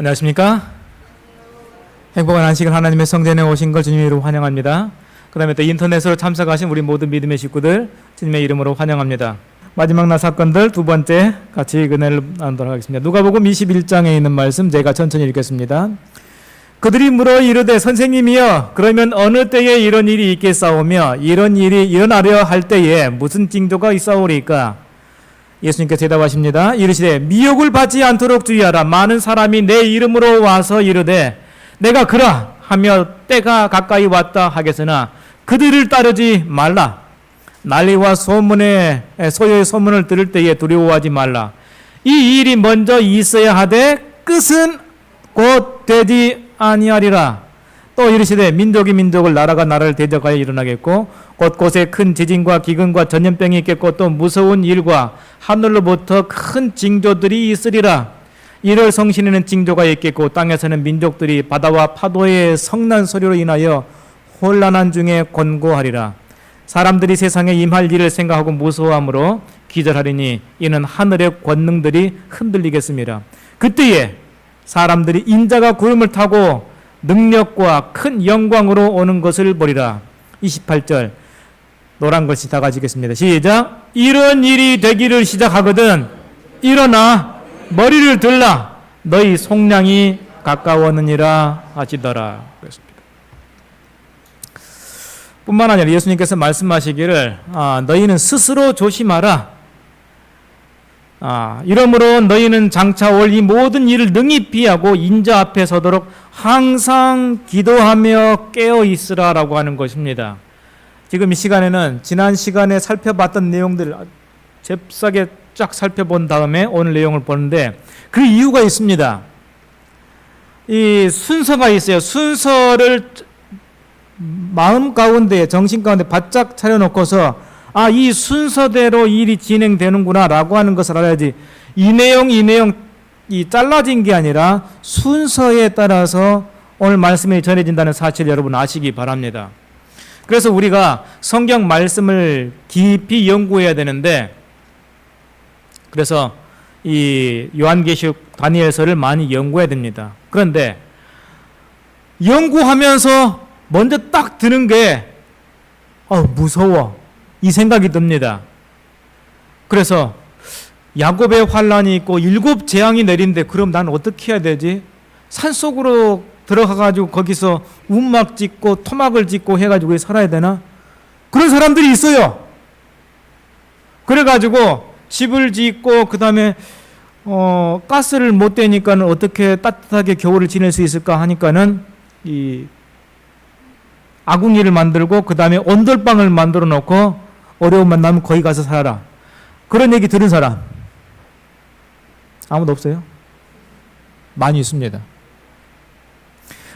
안녕하십니까? 행복한 안식을 하나님의 성전에 오신 걸 주님의 이름으로 환영합니다. 그 다음에 또 인터넷으로 참석하신 우리 모든 믿음의 식구들 주님의 이름으로 환영합니다. 마지막 날 사건들 두 번째 같이 은혜를 나누도록 하겠습니다. 누가복음 21장에 있는 말씀 제가 천천히 읽겠습니다. 그들이 물어 이르되 선생님이여 그러면 어느 때에 이런 일이 있겠사오며 이런 일이 일어나려 할 때에 무슨 징조가 있사오리까? 예수님께서 대답하십니다. 이르시되 미혹을 받지 않도록 주의하라. 많은 사람이 내 이름으로 와서 이르되 내가 그라 하며 때가 가까이 왔다 하겠으나 그들을 따르지 말라. 난리와 소문의 소요의 소문을 들을 때에 두려워하지 말라. 이 일이 먼저 있어야 하되 끝은 곧 되지 아니하리라. 또 이르시되 민족이 민족을 나라가 나라를 대적하여 일어나겠고 곳곳에 큰 지진과 기근과 전염병이 있겠고 또 무서운 일과 하늘로부터 큰 징조들이 있으리라. 이를 성신에는 징조가 있겠고 땅에서는 민족들이 바다와 파도의 성난 소리로 인하여 혼란한 중에 곤고하리라. 사람들이 세상에 임할 일을 생각하고 무서워함으로 기절하리니 이는 하늘의 권능들이 흔들리겠습니다. 그때에 사람들이 인자가 구름을 타고 능력과 큰 영광으로 오는 것을 보리라. 28절 노란 글씨 다 가지겠습니다. 시작. 이런 일이 되기를 시작하거든 일어나 머리를 들라 너희 속량이 가까웠느니라 하시더라. 그랬습니다. 뿐만 아니라 예수님께서 말씀하시기를 너희는 스스로 조심하라. 이러므로 너희는 장차 올 이 모든 일을 능히 피하고 인자 앞에 서도록 항상 기도하며 깨어 있으라라고 하는 것입니다. 지금 이 시간에는 지난 시간에 살펴봤던 내용들을 잽싸게 쫙 살펴본 다음에 오늘 내용을 보는데 그 이유가 있습니다. 이 순서가 있어요. 순서를 마음 가운데 정신 가운데 바짝 차려놓고서 이 순서대로 일이 진행되는구나 라고 하는 것을 알아야지 이 내용 이 잘라진 게 아니라 순서에 따라서 오늘 말씀이 전해진다는 사실 여러분 아시기 바랍니다. 그래서 우리가 성경 말씀을 깊이 연구해야 되는데 그래서 이 요한계시록 다니엘서를 많이 연구해야 됩니다. 그런데 연구하면서 먼저 딱 드는 게 무서워 이 생각이 듭니다. 그래서 야곱의 환란이 있고 7 재앙이 내린데 그럼 난 어떻게 해야 되지? 산속으로 들어가가지고 거기서 움막 짓고 토막을 짓고 해가지고 살아야 되나? 그런 사람들이 있어요. 그래가지고 집을 짓고 그 다음에 가스를 못 대니까는 어떻게 따뜻하게 겨울을 지낼 수 있을까 하니까는 이 아궁이를 만들고 그 다음에 온돌방을 만들어 놓고 어려움만 나면 거기 가서 살아라. 그런 얘기 들은 사람 아무도 없어요? 많이 있습니다.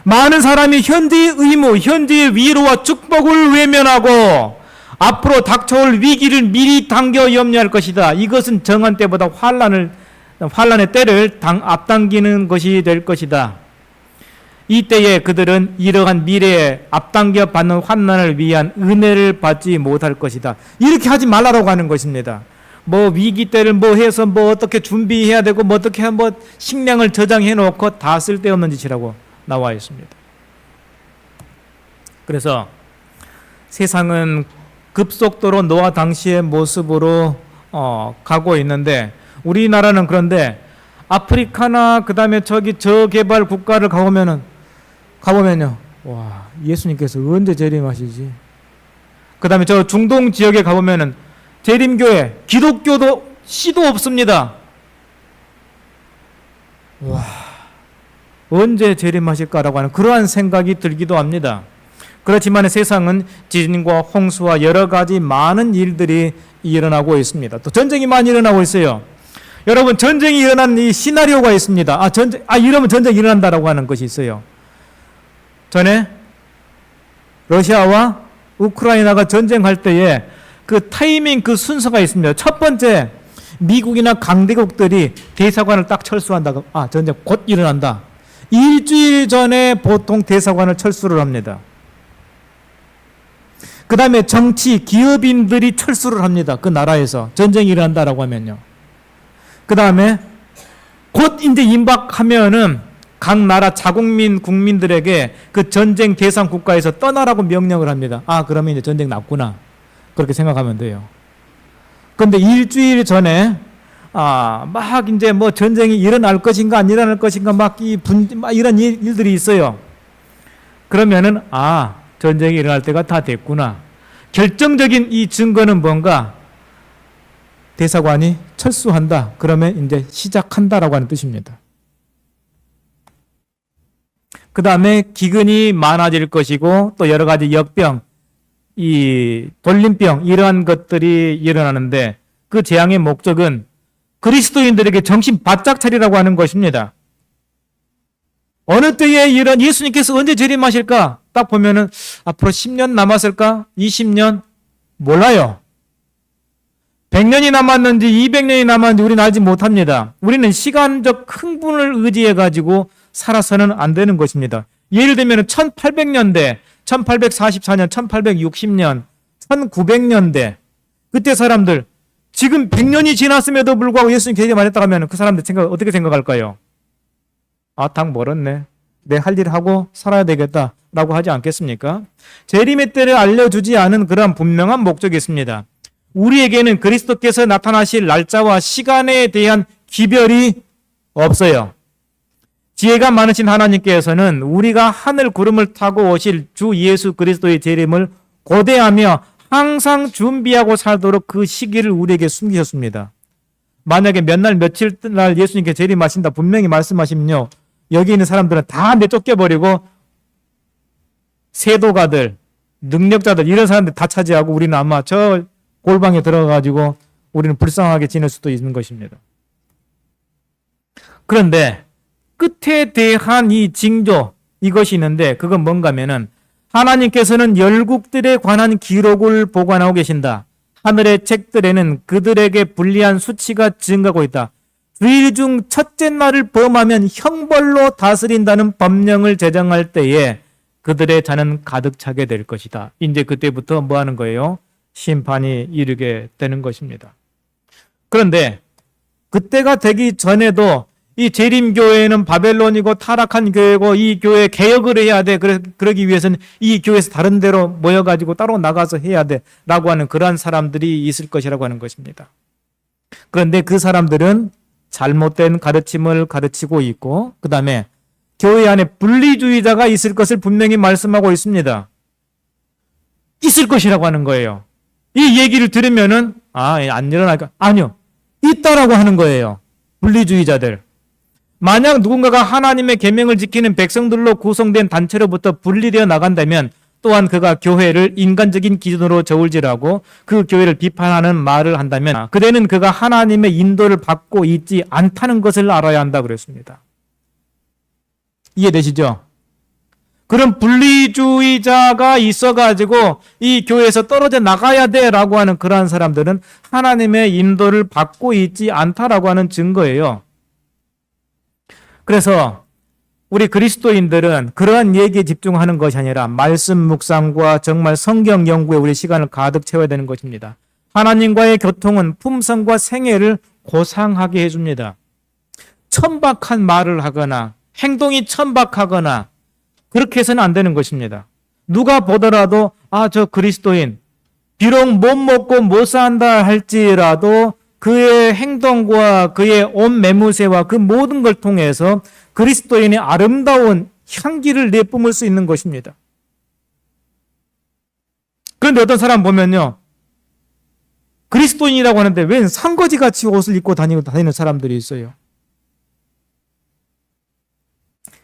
많은 사람이 현재의 의무, 현재의 위로와 축복을 외면하고 앞으로 닥쳐올 위기를 미리 당겨 염려할 것이다. 이것은 정한 때보다 환란의 때를 앞당기는 것이 될 것이다. 이때에 그들은 이러한 미래에 앞당겨 받는 환난을 위한 은혜를 받지 못할 것이다. 이렇게 하지 말라고 하는 것입니다. 위기 때를 해서 어떻게 준비해야 되고 어떻게 식량을 저장해 놓고 다 쓸데없는 짓이라고 나와 있습니다. 그래서 세상은 급속도로 노아 당시의 모습으로 가고 있는데 우리나라는 그런데 아프리카나 그 다음에 저개발 국가를 가보면요 와 예수님께서 언제 재림하시지? 그 다음에 저 중동 지역에 가보면은 재림교회 기독교도 씨도 없습니다. 와 언제 재림하실까라고 하는 그러한 생각이 들기도 합니다. 그렇지만 세상은 지진과 홍수와 여러 가지 많은 일들이 일어나고 있습니다. 또 전쟁이 많이 일어나고 있어요. 여러분 전쟁이 일어나는 이 시나리오가 있습니다. 이러면 전쟁이 일어난다라고 하는 것이 있어요. 전에 러시아와 우크라이나가 전쟁할 때에 그 타이밍 그 순서가 있습니다. 첫 번째 미국이나 강대국들이 대사관을 딱 철수한다고 전쟁 곧 일어난다. 일주일 전에 보통 대사관을 철수를 합니다. 그 다음에 정치 기업인들이 철수를 합니다. 그 나라에서 전쟁이 일어난다라고 하면요. 그 다음에 곧 이제 임박하면은 각 나라 자국민 국민들에게 그 전쟁 대상 국가에서 떠나라고 명령을 합니다. 아, 그러면 이제 전쟁 났구나. 그렇게 생각하면 돼요. 그런데 일주일 전에 막 이제 뭐 전쟁이 일어날 것인가 안 일어날 것인가 막 이런 일들이 있어요. 그러면은 전쟁이 일어날 때가 다 됐구나. 결정적인 이 증거는 뭔가? 대사관이 철수한다. 그러면 이제 시작한다라고 하는 뜻입니다. 그 다음에 기근이 많아질 것이고 또 여러 가지 역병, 이 돌림병 이러한 것들이 일어나는데 그 재앙의 목적은 그리스도인들에게 정신 바짝 차리라고 하는 것입니다. 어느 때에 이런 예수님께서 언제 재림하실까? 딱 보면은 앞으로 10년 남았을까? 20년? 몰라요. 100년이 남았는지 200년이 남았는지 우리는 알지 못합니다. 우리는 시간적 흥분을 의지해 가지고 살아서는 안 되는 것입니다. 예를 들면 1800년대, 1844년, 1860년, 1900년대 그때 사람들 지금 100년이 지났음에도 불구하고 예수님 재림하셨다 하면 그 사람들 어떻게 생각할까요? 당 멀었네. 내 할 일 하고 살아야 되겠다라고 하지 않겠습니까? 재림의 때를 알려주지 않은 그런 분명한 목적이 있습니다. 우리에게는 그리스도께서 나타나실 날짜와 시간에 대한 기별이 없어요. 지혜가 많으신 하나님께서는 우리가 하늘 구름을 타고 오실 주 예수 그리스도의 재림을 고대하며 항상 준비하고 살도록 그 시기를 우리에게 숨기셨습니다. 만약에 몇 날 며칠 날 예수님께 재림하신다 분명히 말씀하시면요, 여기 있는 사람들은 다 내쫓겨버리고 세도가들, 능력자들 이런 사람들 다 차지하고 우리는 아마 저 골방에 들어가가지고 우리는 불쌍하게 지낼 수도 있는 것입니다. 그런데 끝에 대한 이 징조 이것이 있는데 그건 뭔가 하면은 하나님께서는 열국들에 관한 기록을 보관하고 계신다. 하늘의 책들에는 그들에게 불리한 수치가 증가하고 있다. 주일 중 첫째 날을 범하면 형벌로 다스린다는 법령을 제정할 때에 그들의 잔은 가득 차게 될 것이다. 이제 그때부터 뭐 하는 거예요? 심판이 이르게 되는 것입니다. 그런데 그때가 되기 전에도 이 재림교회는 바벨론이고 타락한 교회고 이 교회 개혁을 해야 돼. 그러기 위해서는 이 교회에서 다른 데로 모여가지고 따로 나가서 해야 돼. 라고 하는 그러한 사람들이 있을 것이라고 하는 것입니다. 그런데 그 사람들은 잘못된 가르침을 가르치고 있고 그 다음에 교회 안에 분리주의자가 있을 것을 분명히 말씀하고 있습니다. 있을 것이라고 하는 거예요. 이 얘기를 들으면은 안 일어날까? 아니요. 있다라고 하는 거예요. 분리주의자들. 만약 누군가가 하나님의 계명을 지키는 백성들로 구성된 단체로부터 분리되어 나간다면 또한 그가 교회를 인간적인 기준으로 저울질하고 그 교회를 비판하는 말을 한다면 그대는 그가 하나님의 인도를 받고 있지 않다는 것을 알아야 한다 그랬습니다. 이해되시죠? 그런 분리주의자가 있어가지고 이 교회에서 떨어져 나가야 돼라고 하는 그러한 사람들은 하나님의 인도를 받고 있지 않다라고 하는 증거예요. 그래서 우리 그리스도인들은 그러한 얘기에 집중하는 것이 아니라 말씀 묵상과 정말 성경 연구에 우리 시간을 가득 채워야 되는 것입니다. 하나님과의 교통은 품성과 생애를 고상하게 해줍니다. 천박한 말을 하거나 행동이 천박하거나 그렇게 해서는 안 되는 것입니다. 누가 보더라도 저 그리스도인 비록 못 먹고 못 산다 할지라도 그의 행동과 그의 온 매무새와 그 모든 걸 통해서 그리스도인의 아름다운 향기를 내뿜을 수 있는 것입니다. 그런데 어떤 사람 보면요, 그리스도인이라고 하는데 웬 상거지같이 옷을 입고 다니는 사람들이 있어요.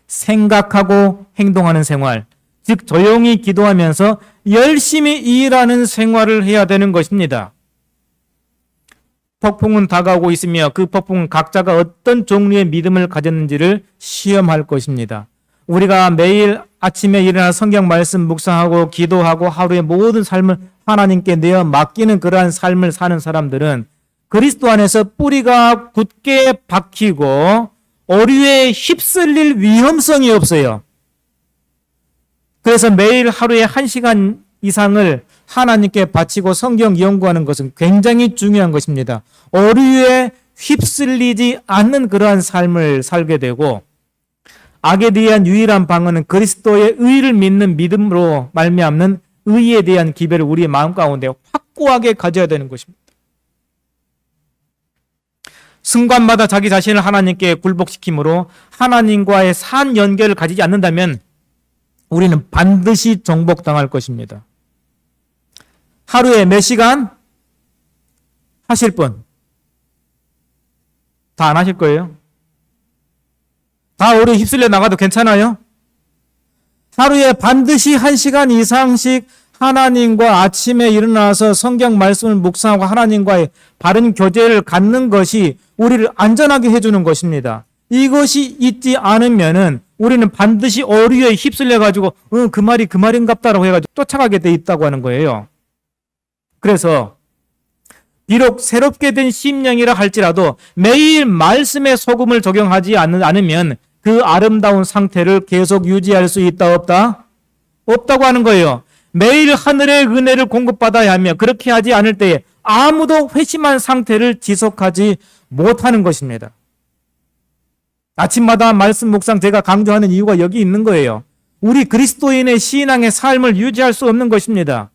생각하고 행동하는 생활, 즉 조용히 기도하면서 열심히 일하는 생활을 해야 되는 것입니다. 폭풍은 다가오고 있으며 그 폭풍은 각자가 어떤 종류의 믿음을 가졌는지를 시험할 것입니다. 우리가 매일 아침에 일어나 성경 말씀 묵상하고 기도하고 하루의 모든 삶을 하나님께 내어 맡기는 그러한 삶을 사는 사람들은 그리스도 안에서 뿌리가 굳게 박히고 오류에 휩쓸릴 위험성이 없어요. 그래서 매일 하루에 1시간 이상을 하나님께 바치고 성경 연구하는 것은 굉장히 중요한 것입니다. 오류에 휩쓸리지 않는 그러한 삶을 살게 되고 악에 대한 유일한 방어는 그리스도의 의를 믿는 믿음으로 말미암는 의에 대한 기별을 우리의 마음 가운데 확고하게 가져야 되는 것입니다. 순간마다 자기 자신을 하나님께 굴복시킴으로 하나님과의 산 연결을 가지지 않는다면 우리는 반드시 정복당할 것입니다. 하루에 몇 시간 하실 분? 다 안 하실 거예요? 다 오래 휩쓸려 나가도 괜찮아요? 하루에 반드시 1시간 이상씩 하나님과 아침에 일어나서 성경 말씀을 묵상하고 하나님과의 바른 교제를 갖는 것이 우리를 안전하게 해주는 것입니다. 이것이 있지 않으면은 우리는 반드시 어류에 휩쓸려 가지고 그 말인갑다라고 해가지고 쫓아가게 돼 있다고 하는 거예요. 그래서 비록 새롭게 된 심령이라 할지라도 매일 말씀의 소금을 적용하지 않으면 그 아름다운 상태를 계속 유지할 수 있다 없다? 없다고 하는 거예요. 매일 하늘의 은혜를 공급받아야 하며 그렇게 하지 않을 때에 아무도 회심한 상태를 지속하지 못하는 것입니다. 아침마다 말씀 묵상 제가 강조하는 이유가 여기 있는 거예요. 우리 그리스도인의 신앙의 삶을 유지할 수 없는 것입니다.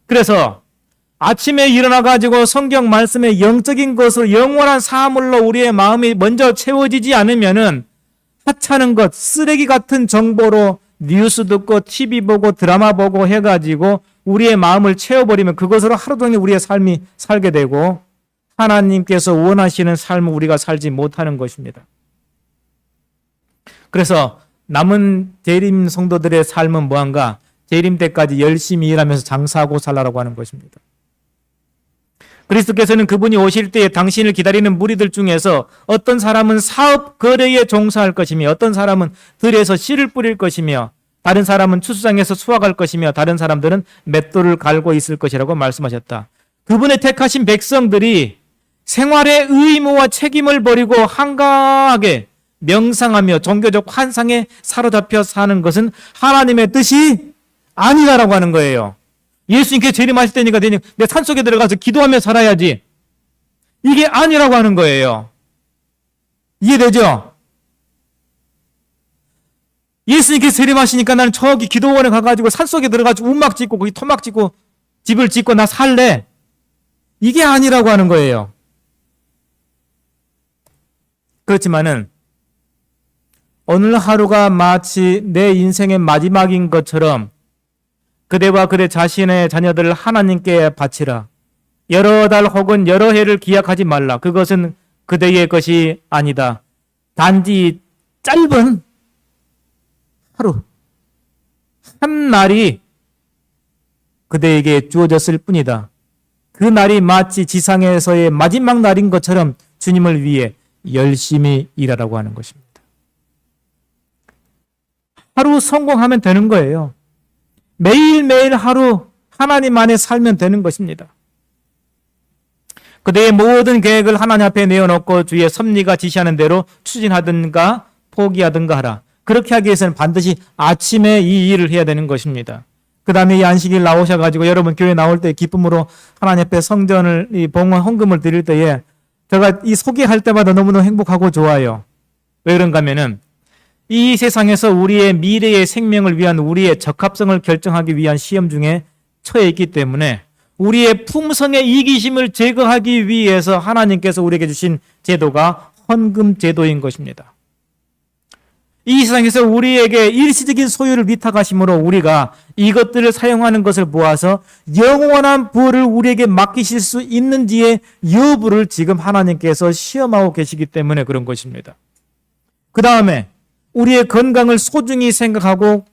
그래서 아침에 일어나가지고 성경 말씀의 영적인 것으로 영원한 사물로 우리의 마음이 먼저 채워지지 않으면은 하찮은 것, 쓰레기 같은 정보로 뉴스 듣고 TV 보고 드라마 보고 해가지고 우리의 마음을 채워버리면 그것으로 하루 종일 우리의 삶이 살게 되고 하나님께서 원하시는 삶을 우리가 살지 못하는 것입니다. 그래서 남은 재림 성도들의 삶은 뭐한가? 재림 때까지 열심히 일하면서 장사하고 살라라고 하는 것입니다. 그리스도께서는 그분이 오실 때에 당신을 기다리는 무리들 중에서 어떤 사람은 사업 거래에 종사할 것이며 어떤 사람은 들에서 씨를 뿌릴 것이며 다른 사람은 추수장에서 수확할 것이며 다른 사람들은 맷돌을 갈고 있을 것이라고 말씀하셨다. 그분의 택하신 백성들이 생활의 의무와 책임을 버리고 한가하게 명상하며 종교적 환상에 사로잡혀 사는 것은 하나님의 뜻이 아니다라고 하는 거예요. 예수님께 재림하실 때니까 내 산속에 들어가서 기도하며 살아야지. 이게 아니라고 하는 거예요. 이해되죠? 예수님께 재림하시니까 나는 저기 기도원에 가가지고 산속에 들어가지고 움막 짓고 거기 토막 짓고 집을 짓고 나 살래. 이게 아니라고 하는 거예요. 그렇지만은 오늘 하루가 마치 내 인생의 마지막인 것처럼 그대와 그대 자신의 자녀들을 하나님께 바치라. 여러 달 혹은 여러 해를 기약하지 말라. 그것은 그대의 것이 아니다. 단지 짧은 하루, 한 날이 그대에게 주어졌을 뿐이다. 그 날이 마치 지상에서의 마지막 날인 것처럼 주님을 위해 열심히 일하라고 하는 것입니다. 하루 성공하면 되는 거예요. 매일매일 하루 하나님 안에 살면 되는 것입니다. 그대의 모든 계획을 하나님 앞에 내어놓고 주의 섭리가 지시하는 대로 추진하든가 포기하든가 하라. 그렇게 하기 위해서는 반드시 아침에 이 일을 해야 되는 것입니다. 그 다음에 이 안식일 나오셔가지고 여러분 교회 나올 때 기쁨으로 하나님 앞에 성전을 이 봉헌 헌금을 드릴 때에 제가 이 소개할 때마다 너무너무 행복하고 좋아요. 왜 그런가 하면은 이 세상에서 우리의 미래의 생명을 위한 우리의 적합성을 결정하기 위한 시험 중에 처해 있기 때문에 우리의 품성의 이기심을 제거하기 위해서 하나님께서 우리에게 주신 제도가 헌금 제도인 것입니다. 이 세상에서 우리에게 일시적인 소유를 위탁하심으로 우리가 이것들을 사용하는 것을 보아서 영원한 부를 우리에게 맡기실 수 있는지의 여부를 지금 하나님께서 시험하고 계시기 때문에 그런 것입니다. 그 다음에 우리의 건강을 소중히 생각하고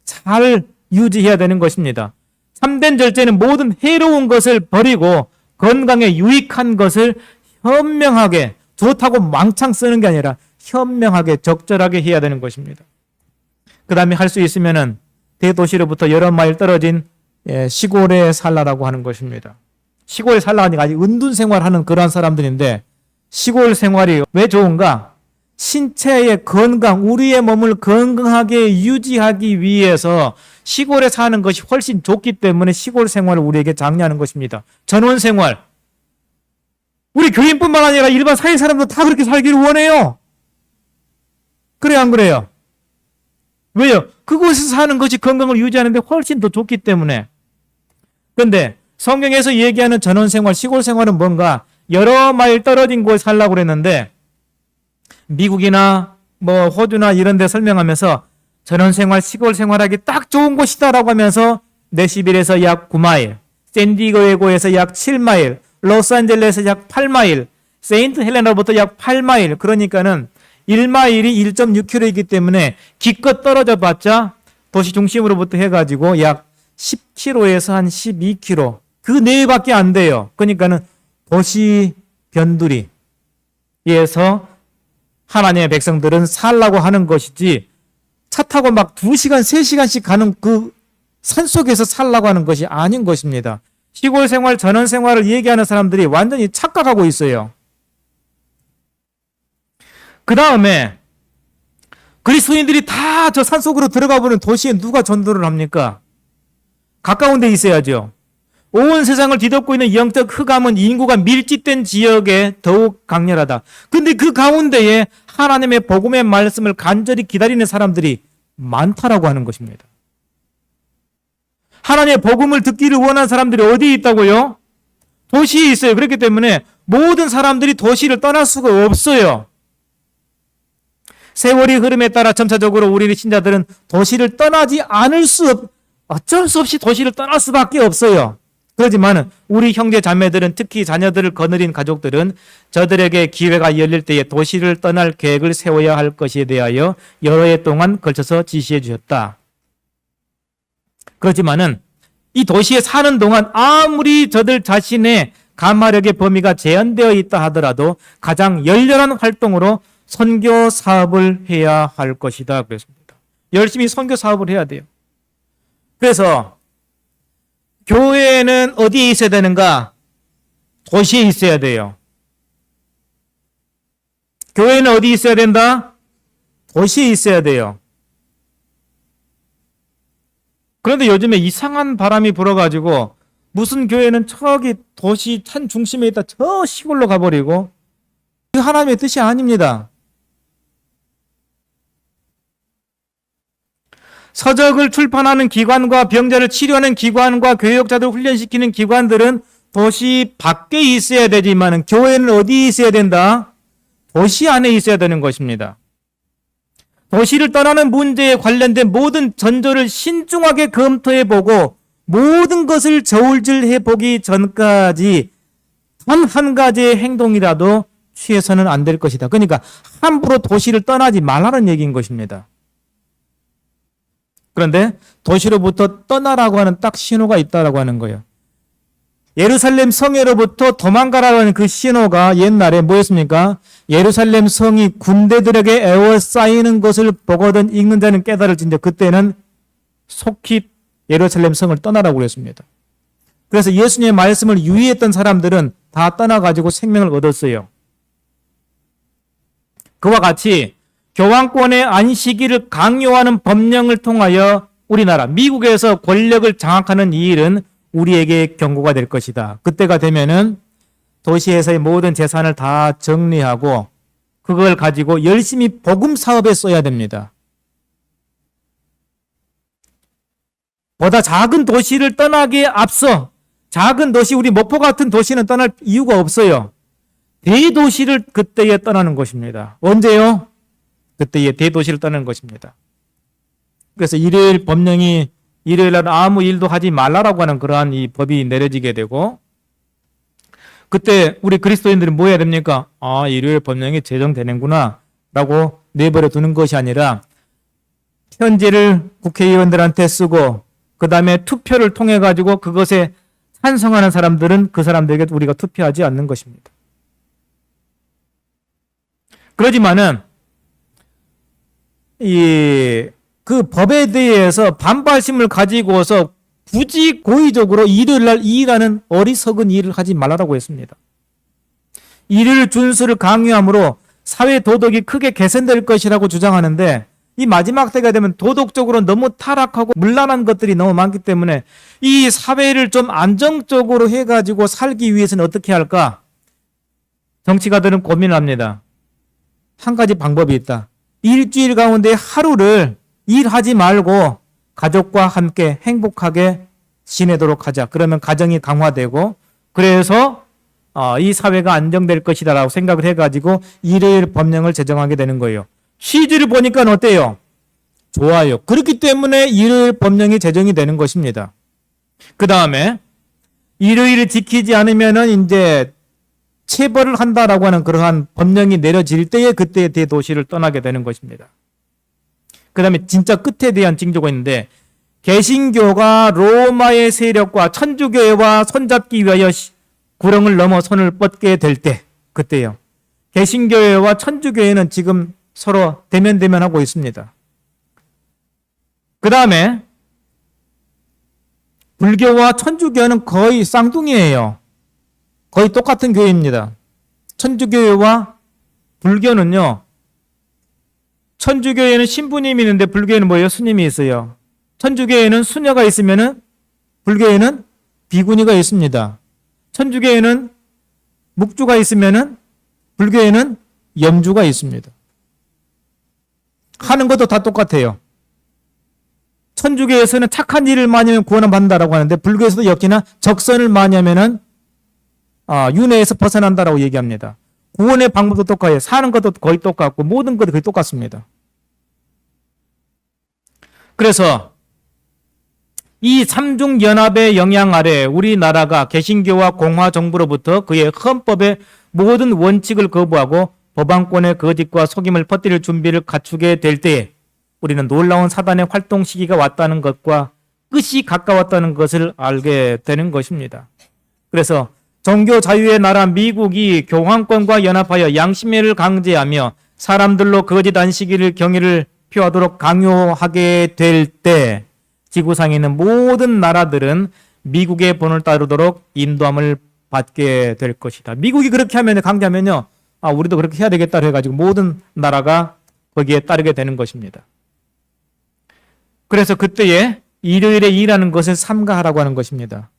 잘 유지해야 되는 것입니다. 참된 절제는 모든 해로운 것을 버리고 건강에 유익한 것을 현명하게, 좋다고 망창 쓰는 게 아니라 현명하게 적절하게 해야 되는 것입니다. 그 다음에 할 수 있으면은 대도시로부터 여러 마일 떨어진 시골에 살라라고 하는 것입니다. 시골에 살라니까 아직 은둔 생활하는 그러한 사람들인데 시골 생활이 왜 좋은가? 신체의 건강, 우리의 몸을 건강하게 유지하기 위해서 시골에 사는 것이 훨씬 좋기 때문에 시골 생활을 우리에게 장려하는 것입니다. 전원 생활. 우리 교인뿐만 아니라 일반 사회 사람도 다 그렇게 살기를 원해요. 그래 안 그래요? 왜요? 그곳에서 사는 것이 건강을 유지하는 데 훨씬 더 좋기 때문에. 그런데 성경에서 얘기하는 전원생활, 시골 생활은 뭔가 여러 마일 떨어진 곳에 살라고 그랬는데 미국이나 뭐 호주나 이런 데 설명하면서 전원생활, 시골 생활하기 딱 좋은 곳이다라고 하면서 내시빌에서 약 9마일, 샌디에고에서 약 7마일, 로스앤젤레스에서 약 8마일, 세인트 헬레나부터 약 8마일, 그러니까는 1마일이 1.6km이기 때문에 기껏 떨어져 봤자 도시 중심으로부터 해가지고 약 10km에서 한 12km 그 내외밖에 안 돼요. 그러니까는 도시 변두리에서 하나님의 백성들은 살라고 하는 것이지 차 타고 막 2시간, 3시간씩 가는 그 산속에서 살라고 하는 것이 아닌 것입니다. 시골 생활, 전원 생활을 얘기하는 사람들이 완전히 착각하고 있어요. 그 다음에 그리스도인들이 다 저 산속으로 들어가 보는 도시에 누가 전도를 합니까? 가까운 데 있어야죠. 온 세상을 뒤덮고 있는 영적 흑암은 인구가 밀집된 지역에 더욱 강렬하다. 근데 그 가운데에 하나님의 복음의 말씀을 간절히 기다리는 사람들이 많다라고 하는 것입니다. 하나님의 복음을 듣기를 원하는 사람들이 어디에 있다고요? 도시에 있어요. 그렇기 때문에 모든 사람들이 도시를 떠날 수가 없어요. 세월이 흐름에 따라 점차적으로 우리 신자들은 도시를 떠나지 않을 어쩔 수 없이 도시를 떠날 수밖에 없어요. 그렇지만 우리 형제 자매들은 특히 자녀들을 거느린 가족들은 저들에게 기회가 열릴 때에 도시를 떠날 계획을 세워야 할 것에 대하여 여러 해 동안 걸쳐서 지시해 주셨다. 그렇지만은 이 도시에 사는 동안 아무리 저들 자신의 감화력의 범위가 제한되어 있다 하더라도 가장 열렬한 활동으로 선교 사업을 해야 할 것이다 그랬습니다. 열심히 선교 사업을 해야 돼요. 그래서 교회는 어디에 있어야 되는가? 도시에 있어야 돼요. 교회는 어디 있어야 된다? 도시에 있어야 돼요. 그런데 요즘에 이상한 바람이 불어가지고 무슨 교회는 저기 도시 산 중심에 있다 저 시골로 가버리고 그 하나님의 뜻이 아닙니다. 서적을 출판하는 기관과 병자를 치료하는 기관과 교역자들을 훈련시키는 기관들은 도시 밖에 있어야 되지만 교회는 어디 있어야 된다? 도시 안에 있어야 되는 것입니다. 도시를 떠나는 문제에 관련된 모든 전조를 신중하게 검토해보고 모든 것을 저울질해보기 전까지 단 한 가지의 행동이라도 취해서는 안 될 것이다. 그러니까 함부로 도시를 떠나지 말라는 얘기인 것입니다. 그런데 도시로부터 떠나라고 하는 딱 신호가 있다라고 하는 거예요. 예루살렘 성에로부터 도망가라고 하는 그 신호가 옛날에 뭐였습니까? 예루살렘 성이 군대들에게 에워싸이는 것을 보거든 읽는 자는 깨달을진데 그때는 속히 예루살렘 성을 떠나라고 그랬습니다. 그래서 예수님의 말씀을 유의했던 사람들은 다 떠나가지고 생명을 얻었어요. 그와 같이 교황권의 안식일을 강요하는 법령을 통하여 우리나라 미국에서 권력을 장악하는 이 일은 우리에게 경고가 될 것이다. 그때가 되면은 도시에서의 모든 재산을 다 정리하고 그걸 가지고 열심히 복음 사업에 써야 됩니다. 보다 작은 도시를 떠나기에 앞서 작은 도시, 우리 목포 같은 도시는 떠날 이유가 없어요. 대도시를 그때에 떠나는 것입니다. 언제요? 그때에 대도시를 떠나는 것입니다. 그래서 일요일 법령이 일요일 날 아무 일도 하지 말라라고 하는 그러한 이 법이 내려지게 되고 그때 우리 그리스도인들이 뭐 해야 됩니까? 아, 일요일 법령이 제정되는구나 라고 내버려 두는 것이 아니라 편지를 국회의원들한테 쓰고 그 다음에 투표를 통해 가지고 그것에 찬성하는 사람들은 그 사람들에게 우리가 투표하지 않는 것입니다. 그러지만은 그 법에 대해서 반발심을 가지고서 굳이 고의적으로 일요일 날 이 일하는 어리석은 일을 하지 말라고 했습니다. 일요일 준수를 강요함으로 사회 도덕이 크게 개선될 것이라고 주장하는데 이 마지막 때가 되면 도덕적으로 너무 타락하고 문란한 것들이 너무 많기 때문에 이 사회를 좀 안정적으로 해가지고 살기 위해서는 어떻게 할까? 정치가들은 고민을 합니다. 한 가지 방법이 있다. 일주일 가운데 하루를 일하지 말고 가족과 함께 행복하게 지내도록 하자. 그러면 가정이 강화되고 그래서 이 사회가 안정될 것이다라고 생각을 해가지고 일요일 법령을 제정하게 되는 거예요. 취지를 보니까 어때요? 좋아요. 그렇기 때문에 일요일 법령이 제정이 되는 것입니다. 그 다음에 일요일을 지키지 않으면은 이제 체벌을 한다라고 하는 그러한 법령이 내려질 때에 그때 대도시를 떠나게 되는 것입니다. 그 다음에 진짜 끝에 대한 징조가 있는데 개신교가 로마의 세력과 천주교회와 손잡기 위하여 구렁을 넘어 손을 뻗게 될 때 그때요. 개신교회와 천주교회는 지금 서로 대면대면하고 있습니다. 그 다음에 불교와 천주교는 거의 쌍둥이에요. 거의 똑같은 교회입니다. 천주교회와 불교는요. 천주교회는 신부님이 있는데 불교에는 뭐예요? 스님이 있어요. 천주교회는 수녀가 있으면은 불교에는 비구니가 있습니다. 천주교회는 묵주가 있으면은 불교에는 염주가 있습니다. 하는 것도 다 똑같아요. 천주교에서는 착한 일을 많이 하면 구원을 받는다라고 하는데 불교에서도 역시나 적선을 많이 하면은 윤회에서 벗어난다라고 얘기합니다. 구원의 방법도 똑같아요. 사는 것도 거의 똑같고 모든 것도 거의 똑같습니다. 그래서 이 삼중연합의 영향 아래 우리나라가 개신교와 공화정부로부터 그의 헌법의 모든 원칙을 거부하고 법안권의 거짓과 속임을 퍼뜨릴 준비를 갖추게 될 때에 우리는 놀라운 사단의 활동 시기가 왔다는 것과 끝이 가까웠다는 것을 알게 되는 것입니다. 그래서 종교 자유의 나라 미국이 교황권과 연합하여 양심회를 강제하며 사람들로 거짓 안식일을 경의를 표하도록 강요하게 될 때 지구상에 있는 모든 나라들은 미국의 본을 따르도록 인도함을 받게 될 것이다. 미국이 그렇게 하면 강제하면요. 우리도 그렇게 해야 되겠다 해가지고 모든 나라가 거기에 따르게 되는 것입니다. 그래서 그때에 일요일에 일하는 것을 삼가하라고 하는 것입니다.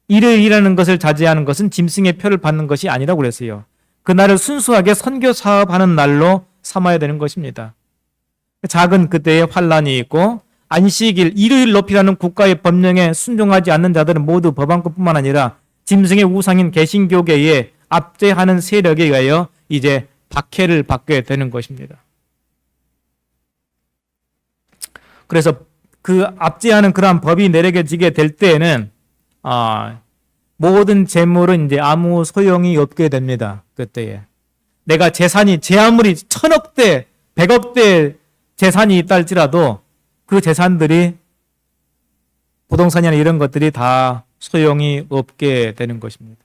일요일 일하는 것을 자제하는 것은 짐승의 표를 받는 것이 아니라고 그랬어요. 그날을 순수하게 선교 사업하는 날로 삼아야 되는 것입니다. 작은 그때에 환란이 있고 안식일, 일요일 높이라는 국가의 법령에 순종하지 않는 자들은 모두 법안권뿐만 아니라 짐승의 우상인 개신교계에 압제하는 세력에 의하여 이제 박해를 받게 되는 것입니다. 그래서 그 압제하는 그러한 법이 내려지게 될 때에는 모든 재물은 이제 아무 소용이 없게 됩니다. 그때에 내가 재산이 제 아무리 1000억대, 100억대 재산이 있다 할지라도 그 재산들이 부동산이나 이런 것들이 다 소용이 없게 되는 것입니다.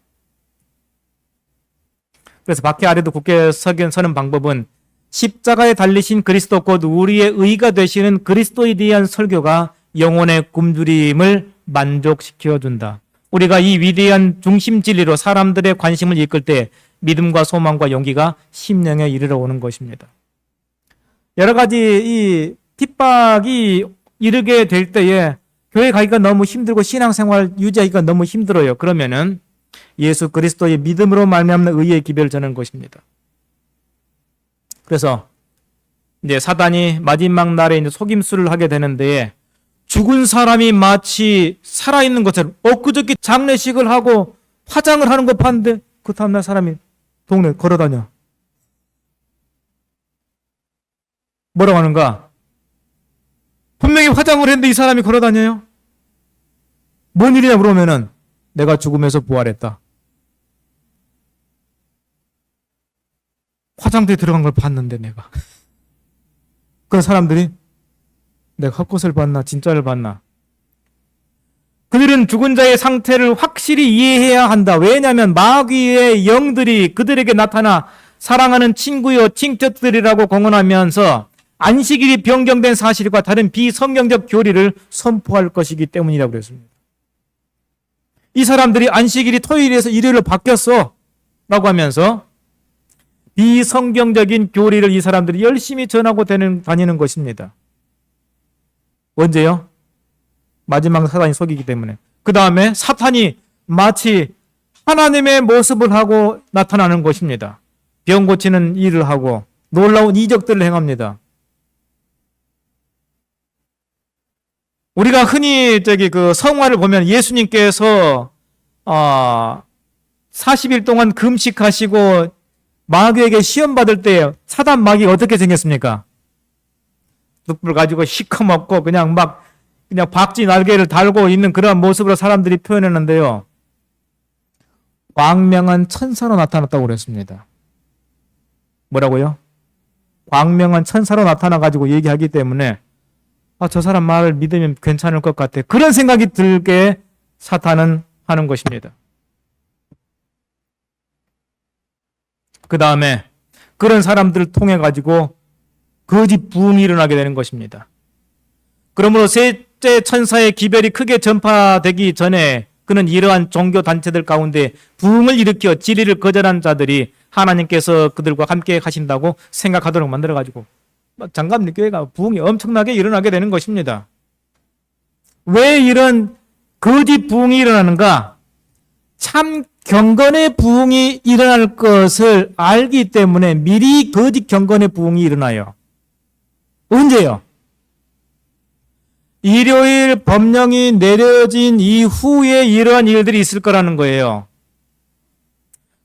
그래서 박해 아래도 굳게 서는 방법은 십자가에 달리신 그리스도 곧 우리의 의가 되시는 그리스도에 대한 설교가 영혼의 굶주림을 만족시켜준다. 우리가 이 위대한 중심 진리로 사람들의 관심을 이끌 때 믿음과 소망과 용기가 심령에 이르러 오는 것입니다. 여러 가지 이 핍박이 이르게 될 때에 교회 가기가 너무 힘들고 신앙생활 유지하기가 너무 힘들어요. 그러면은 예수 그리스도의 믿음으로 말미암는 의의 기별을 전하는 것입니다. 그래서 이제 사단이 마지막 날에 이제 속임수를 하게 되는데 죽은 사람이 마치 살아있는 것처럼 엊그저께 장례식을 하고 화장을 하는 거 봤는데 그 다음날 사람이 동네 걸어다녀. 뭐라고 하는가? 분명히 화장을 했는데 이 사람이 걸어다녀요? 뭔 일이냐 물으면은 내가 죽음에서 부활했다. 화장대에 들어간 걸 봤는데 내가. 그런 사람들이 내가 헛것을 봤나 진짜를 봤나. 그들은 죽은 자의 상태를 확실히 이해해야 한다. 왜냐하면 마귀의 영들이 그들에게 나타나 사랑하는 친구요 친척들이라고 공언하면서 안식일이 변경된 사실과 다른 비성경적 교리를 선포할 것이기 때문이라고 그랬습니다. 이 사람들이 안식일이 토요일에서 일요일로 바뀌었어 라고 하면서 비성경적인 교리를 이 사람들이 열심히 전하고 다니는 것입니다. 언제요? 마지막 사단이 속이기 때문에. 그 다음에 사탄이 마치 하나님의 모습을 하고 나타나는 것입니다. 병 고치는 일을 하고 놀라운 이적들을 행합니다. 우리가 흔히 그 성화를 보면 예수님께서 40일 동안 금식하시고 마귀에게 시험 받을 때 사단 마귀가 어떻게 생겼습니까? 늑불 가지고 시커멓고 그냥 박쥐 날개를 달고 있는 그런 모습으로 사람들이 표현했는데요. 광명한 천사로 나타났다고 그랬습니다. 뭐라고요? 광명한 천사로 나타나가지고 얘기하기 때문에 저 사람 말을 믿으면 괜찮을 것 같아. 그런 생각이 들게 사탄은 하는 것입니다. 그 다음에 그런 사람들을 통해 가지고 거짓 부흥이 일어나게 되는 것입니다. 그러므로 셋째 천사의 기별이 크게 전파되기 전에 그는 이러한 종교 단체들 가운데 부흥을 일으켜 진리를 거절한 자들이 하나님께서 그들과 함께 하신다고 생각하도록 만들어 가지고 장갑리 교회가 부흥이 엄청나게 일어나게 되는 것입니다. 왜 이런 거짓 부흥이 일어나는가? 참 경건의 부흥이 일어날 것을 알기 때문에 미리 거짓 경건의 부흥이 일어나요. 언제요? 일요일 법령이 내려진 이후에 이러한 일들이 있을 거라는 거예요.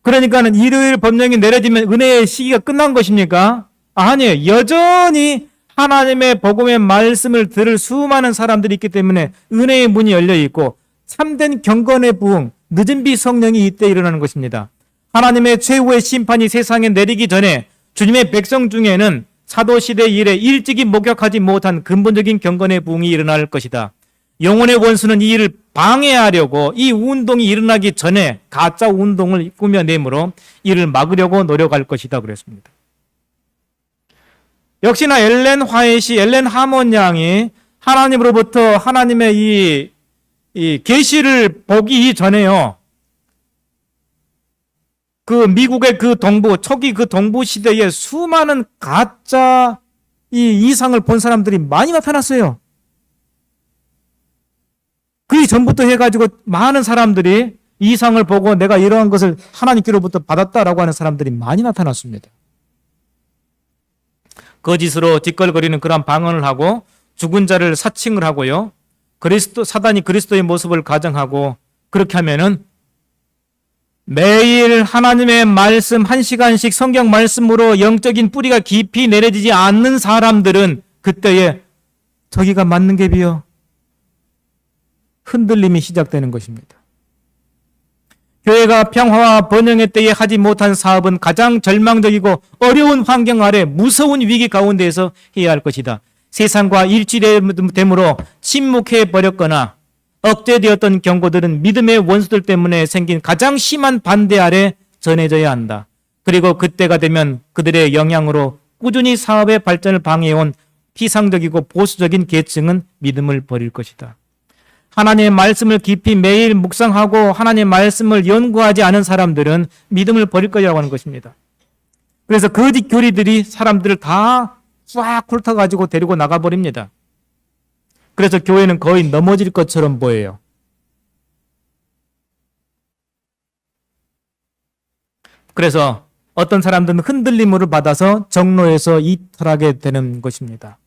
그러니까는 일요일 법령이 내려지면 은혜의 시기가 끝난 것입니까? 아니에요. 여전히 하나님의 복음의 말씀을 들을 수많은 사람들이 있기 때문에 은혜의 문이 열려 있고 참된 경건의 부흥, 늦은 비 성령이 이때 일어나는 것입니다. 하나님의 최후의 심판이 세상에 내리기 전에 주님의 백성 중에는 사도시대 이래 일찍이 목격하지 못한 근본적인 경건의 부흥이 일어날 것이다. 영혼의 원수는 이 일을 방해하려고 이 운동이 일어나기 전에 가짜 운동을 꾸며내므로 이를 막으려고 노력할 것이다 그랬습니다. 역시나 엘렌 화이트, 엘렌 하몬 양이 하나님으로부터 하나님의 이 계시를 보기 전에요. 그 미국의 그 동부, 초기 그 동부 시대에 수많은 가짜 이 이상을 본 사람들이 많이 나타났어요. 그 전부터 해가지고 많은 사람들이 이상을 보고 내가 이러한 것을 하나님께로부터 받았다라고 하는 사람들이 많이 나타났습니다. 거짓으로 뒷걸거리는 그런 방언을 하고 죽은 자를 사칭을 하고요. 사단이 그리스도의 모습을 가정하고 그렇게 하면은 매일 하나님의 말씀 1시간씩 성경 말씀으로 영적인 뿌리가 깊이 내려지지 않는 사람들은 그때에 저기가 맞는 게 비요. 흔들림이 시작되는 것입니다. 교회가 평화와 번영의 때에 하지 못한 사업은 가장 절망적이고 어려운 환경 아래 무서운 위기 가운데에서 해야 할 것이다. 세상과 일치됨으로 침묵해 버렸거나 억제되었던 경고들은 믿음의 원수들 때문에 생긴 가장 심한 반대 아래 전해져야 한다. 그리고 그때가 되면 그들의 영향으로 꾸준히 사업의 발전을 방해해온 피상적이고 보수적인 계층은 믿음을 버릴 것이다. 하나님의 말씀을 깊이 매일 묵상하고 하나님의 말씀을 연구하지 않은 사람들은 믿음을 버릴 거라고 하는 것입니다. 그래서 거짓 교리들이 사람들을 다 싹 훑어가지고 데리고 나가버립니다. 그래서 교회는 거의 넘어질 것처럼 보여요. 그래서 어떤 사람들은 흔들림을 받아서 정로에서 이탈하게 되는 것입니다.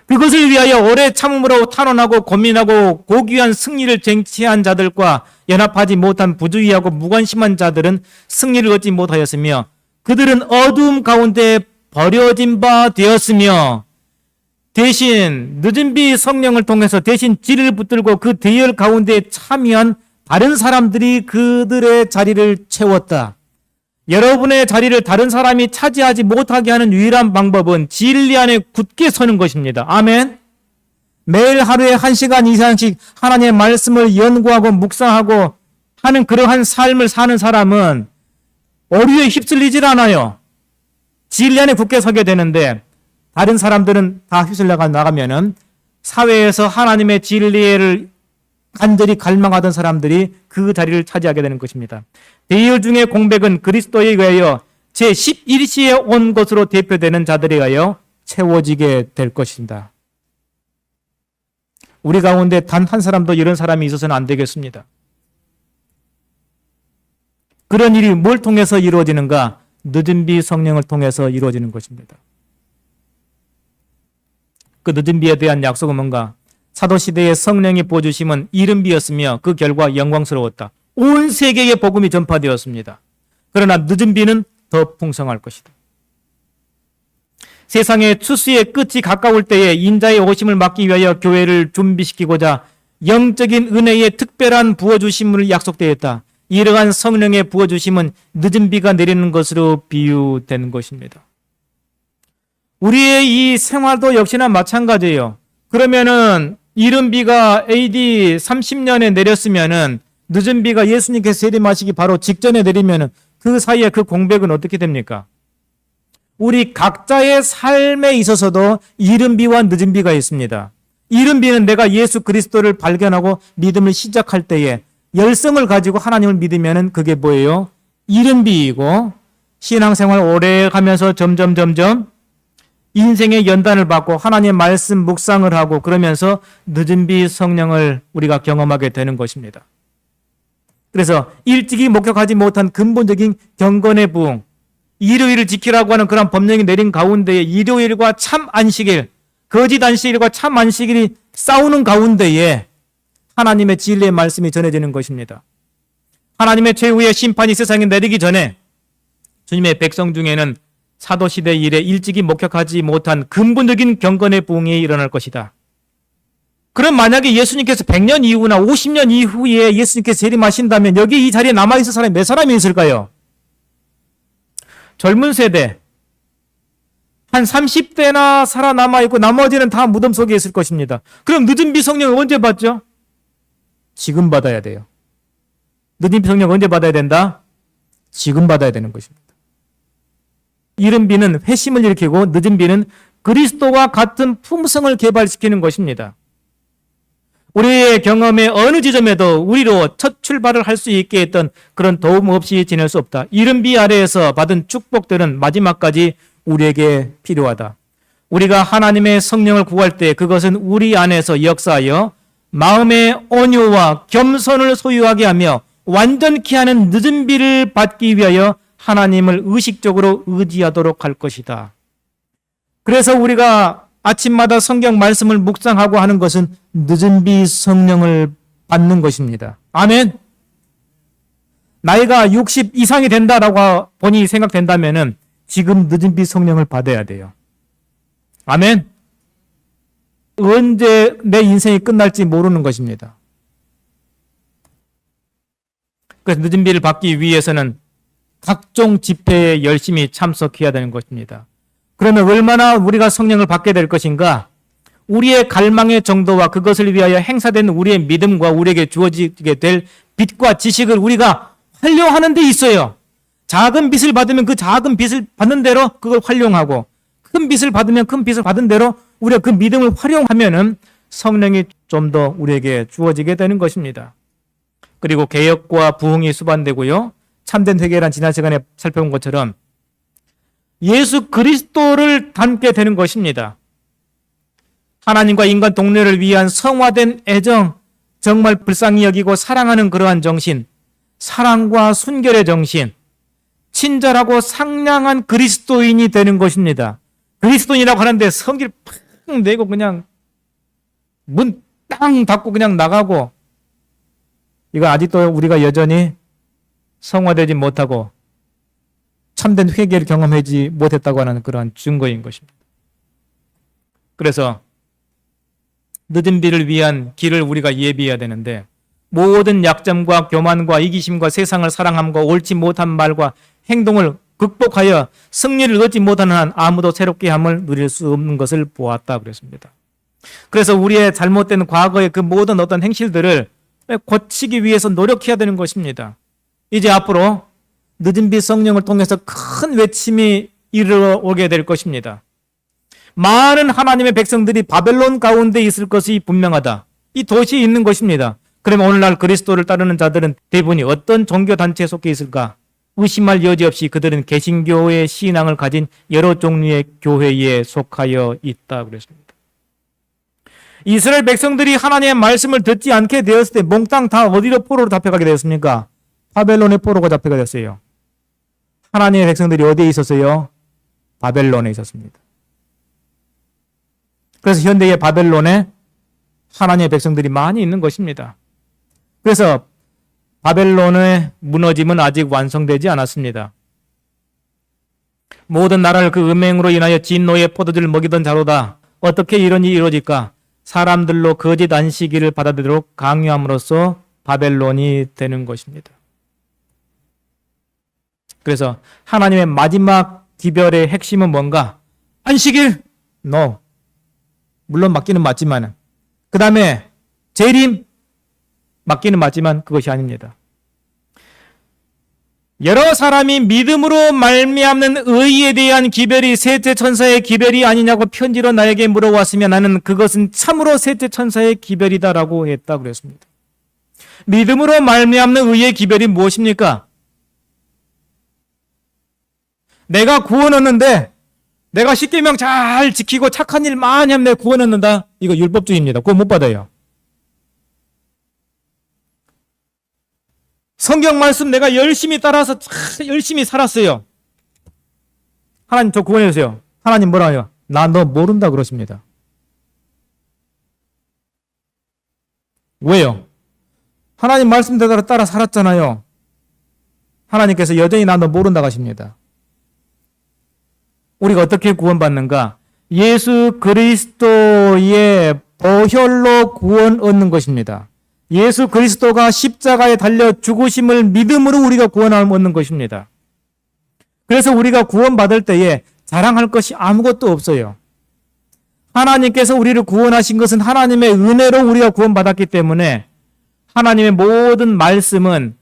그것을 위하여 오래 참음으로 탄원하고 고민하고 고귀한 승리를 쟁취한 자들과 연합하지 못한 부주의하고 무관심한 자들은 승리를 얻지 못하였으며 그들은 어두움 가운데 버려진 바 되었으며 대신 늦은 비 성령을 통해서 대신 진리를 붙들고 그 대열 가운데 참여한 다른 사람들이 그들의 자리를 채웠다. 여러분의 자리를 다른 사람이 차지하지 못하게 하는 유일한 방법은 진리 안에 굳게 서는 것입니다. 아멘. 매일 하루에 1시간 이상씩 하나님의 말씀을 연구하고 묵상하고 하는 그러한 삶을 사는 사람은 오류에 휩쓸리질 않아요. 진리 안에 굳게 서게 되는데 다른 사람들은 다 휩쓸려 나가면은 사회에서 하나님의 진리를 간절히 갈망하던 사람들이 그 자리를 차지하게 되는 것입니다. 대열 중의 공백은 그리스도에 의하여 제11시에 온 것으로 대표되는 자들에 의하여 채워지게 될 것입니다. 우리 가운데 단 한 사람도 이런 사람이 있어서는 안 되겠습니다. 그런 일이 뭘 통해서 이루어지는가? 늦은 비 성령을 통해서 이루어지는 것입니다. 그 늦은 비에 대한 약속은 뭔가? 사도시대의 성령이 부어주심은 이른 비였으며 그 결과 영광스러웠다. 온 세계에 복음이 전파되었습니다. 그러나 늦은 비는 더 풍성할 것이다. 세상의 추수의 끝이 가까울 때에 인자의 오심을 막기 위하여 교회를 준비시키고자 영적인 은혜의 특별한 부어주심을 약속되었다. 이러한 성령의 부어주심은 늦은 비가 내리는 것으로 비유된 것입니다. 우리의 이 생활도 역시나 마찬가지예요. 그러면은 이른 비가 AD 30년에 내렸으면은 늦은 비가 예수님께서 재림하시기 바로 직전에 내리면은 그 사이에 그 공백은 어떻게 됩니까? 우리 각자의 삶에 있어서도 이른 비와 늦은 비가 있습니다. 이른 비는 내가 예수 그리스도를 발견하고 믿음을 시작할 때에 열성을 가지고 하나님을 믿으면은 그게 뭐예요? 이른 비이고, 신앙생활 오래 가면서 점점 인생의 연단을 받고 하나님의 말씀 묵상을 하고 그러면서 늦은 비 성령을 우리가 경험하게 되는 것입니다. 그래서 일찍이 목격하지 못한 근본적인 경건의 부흥, 일요일을 지키라고 하는 그런 법령이 내린 가운데에 일요일과 참 안식일, 거짓 안식일과 참 안식일이 싸우는 가운데에 하나님의 진리의 말씀이 전해지는 것입니다. 하나님의 최후의 심판이 세상에 내리기 전에 주님의 백성 중에는 사도시대 이래 일찍이 목격하지 못한 근본적인 경건의 부흥이 일어날 것이다. 그럼 만약에 예수님께서 100년 이후나 50년 이후에 예수님께서 재림하신다면 여기 이 자리에 남아있을 사람이 몇 사람이 있을까요? 젊은 세대 한 30대나 살아남아있고 나머지는 다 무덤 속에 있을 것입니다. 그럼 늦은 비 성령을 언제 받죠? 지금 받아야 돼요. 늦은 비 성령 언제 받아야 된다? 지금 받아야 되는 것입니다. 이른 비는 회심을 일으키고 늦은 비는 그리스도와 같은 품성을 개발시키는 것입니다. 우리의 경험의 어느 지점에도 우리로 첫 출발을 할 수 있게 했던 그런 도움 없이 지낼 수 없다. 이른 비 아래에서 받은 축복들은 마지막까지 우리에게 필요하다. 우리가 하나님의 성령을 구할 때 그것은 우리 안에서 역사하여 마음의 온유와 겸손을 소유하게 하며 완전케 하는 늦은 비를 받기 위하여 하나님을 의식적으로 의지하도록 할 것이다. 그래서 우리가 아침마다 성경 말씀을 묵상하고 하는 것은 늦은 비 성령을 받는 것입니다. 아멘. 나이가 60 이상이 된다라고 본인이 생각된다면은 지금 늦은 비 성령을 받아야 돼요. 아멘. 언제 내 인생이 끝날지 모르는 것입니다. 그래서 늦은 비를 받기 위해서는 각종 집회에 열심히 참석해야 되는 것입니다. 그러면 얼마나 우리가 성령을 받게 될 것인가? 우리의 갈망의 정도와 그것을 위하여 행사된 우리의 믿음과 우리에게 주어지게 될 빛과 지식을 우리가 활용하는 데 있어요. 작은 빛을 받으면 그 작은 빛을 받는 대로 그걸 활용하고, 큰 빛을 받으면 큰 빛을 받은 대로 우리가 그 믿음을 활용하면은 성령이 좀 더 우리에게 주어지게 되는 것입니다. 그리고 개혁과 부흥이 수반되고요. 참된 회개란 지난 시간에 살펴본 것처럼 예수 그리스도를 닮게 되는 것입니다. 하나님과 인간 동료를 위한 성화된 애정, 정말 불쌍히 여기고 사랑하는 그러한 정신, 사랑과 순결의 정신, 친절하고 상냥한 그리스도인이 되는 것입니다. 그리스도인이라고 하는데 성질 팍 내고 그냥 문 땅 닫고 그냥 나가고, 이거 아직도 우리가 여전히 성화되지 못하고 참된 회개를 경험하지 못했다고 하는 그러한 증거인 것입니다. 그래서 늦은 비를 위한 길을 우리가 예비해야 되는데, 모든 약점과 교만과 이기심과 세상을 사랑함과 옳지 못한 말과 행동을 극복하여 승리를 얻지 못하는 한 아무도 새롭게 함을 누릴 수 없는 것을 보았다 그랬습니다. 그래서 우리의 잘못된 과거의 그 모든 어떤 행실들을 고치기 위해서 노력해야 되는 것입니다. 이제 앞으로 늦은 비 성령을 통해서 큰 외침이 이르러오게 될 것입니다. 많은 하나님의 백성들이 바벨론 가운데 있을 것이 분명하다. 이 도시에 있는 것입니다. 그러면 오늘날 그리스도를 따르는 자들은 대부분이 어떤 종교단체에 속해 있을까? 의심할 여지 없이 그들은 개신교의 신앙을 가진 여러 종류의 교회에 속하여 있다 그랬습니다. 이스라엘 백성들이 하나님의 말씀을 듣지 않게 되었을 때 몽땅 다 어디로 포로로 잡혀가게 되었습니까? 바벨론의 포로가 잡혀가 됐어요. 하나님의 백성들이 어디에 있었어요? 바벨론에 있었습니다. 그래서 현대의 바벨론에 하나님의 백성들이 많이 있는 것입니다. 그래서 바벨론의 무너짐은 아직 완성되지 않았습니다. 모든 나라를 그 음행으로 인하여 진노의 포도주를 먹이던 자로다. 어떻게 이런 일이 이루어질까? 사람들로 거짓 안식일을 받아들이도록 강요함으로써 바벨론이 되는 것입니다. 그래서 하나님의 마지막 기별의 핵심은 뭔가? 안식일? No. 물론 맞기는 맞지만, 그 다음에 재림? 맞기는 맞지만 그것이 아닙니다. 여러 사람이 믿음으로 말미암는 의에 대한 기별이 셋째 천사의 기별이 아니냐고 편지로 나에게 물어왔으면 나는 그것은 참으로 셋째 천사의 기별이다라고 했다 그랬습니다. 믿음으로 말미암는 의의 기별이 무엇입니까? 내가 구원 얻는데 내가 십계명 잘 지키고 착한 일 많이 하면 내가 구원 얻는다. 이거 율법주의입니다. 그거 못 받아요. 성경 말씀 내가 열심히 따라서 열심히 살았어요. 하나님 저 구원해 주세요. 하나님 뭐라 해요? 나 너 모른다 그러십니다. 왜요? 하나님 말씀대로 따라 살았잖아요. 하나님께서 여전히 나 너 모른다 하십니다. 우리가 어떻게 구원받는가? 예수 그리스도의 보혈로 구원 얻는 것입니다. 예수 그리스도가 십자가에 달려 죽으심을 믿음으로 우리가 구원을 얻는 것입니다. 그래서 우리가 구원받을 때에 자랑할 것이 아무것도 없어요. 하나님께서 우리를 구원하신 것은 하나님의 은혜로 우리가 구원받았기 때문에 하나님의 모든 말씀은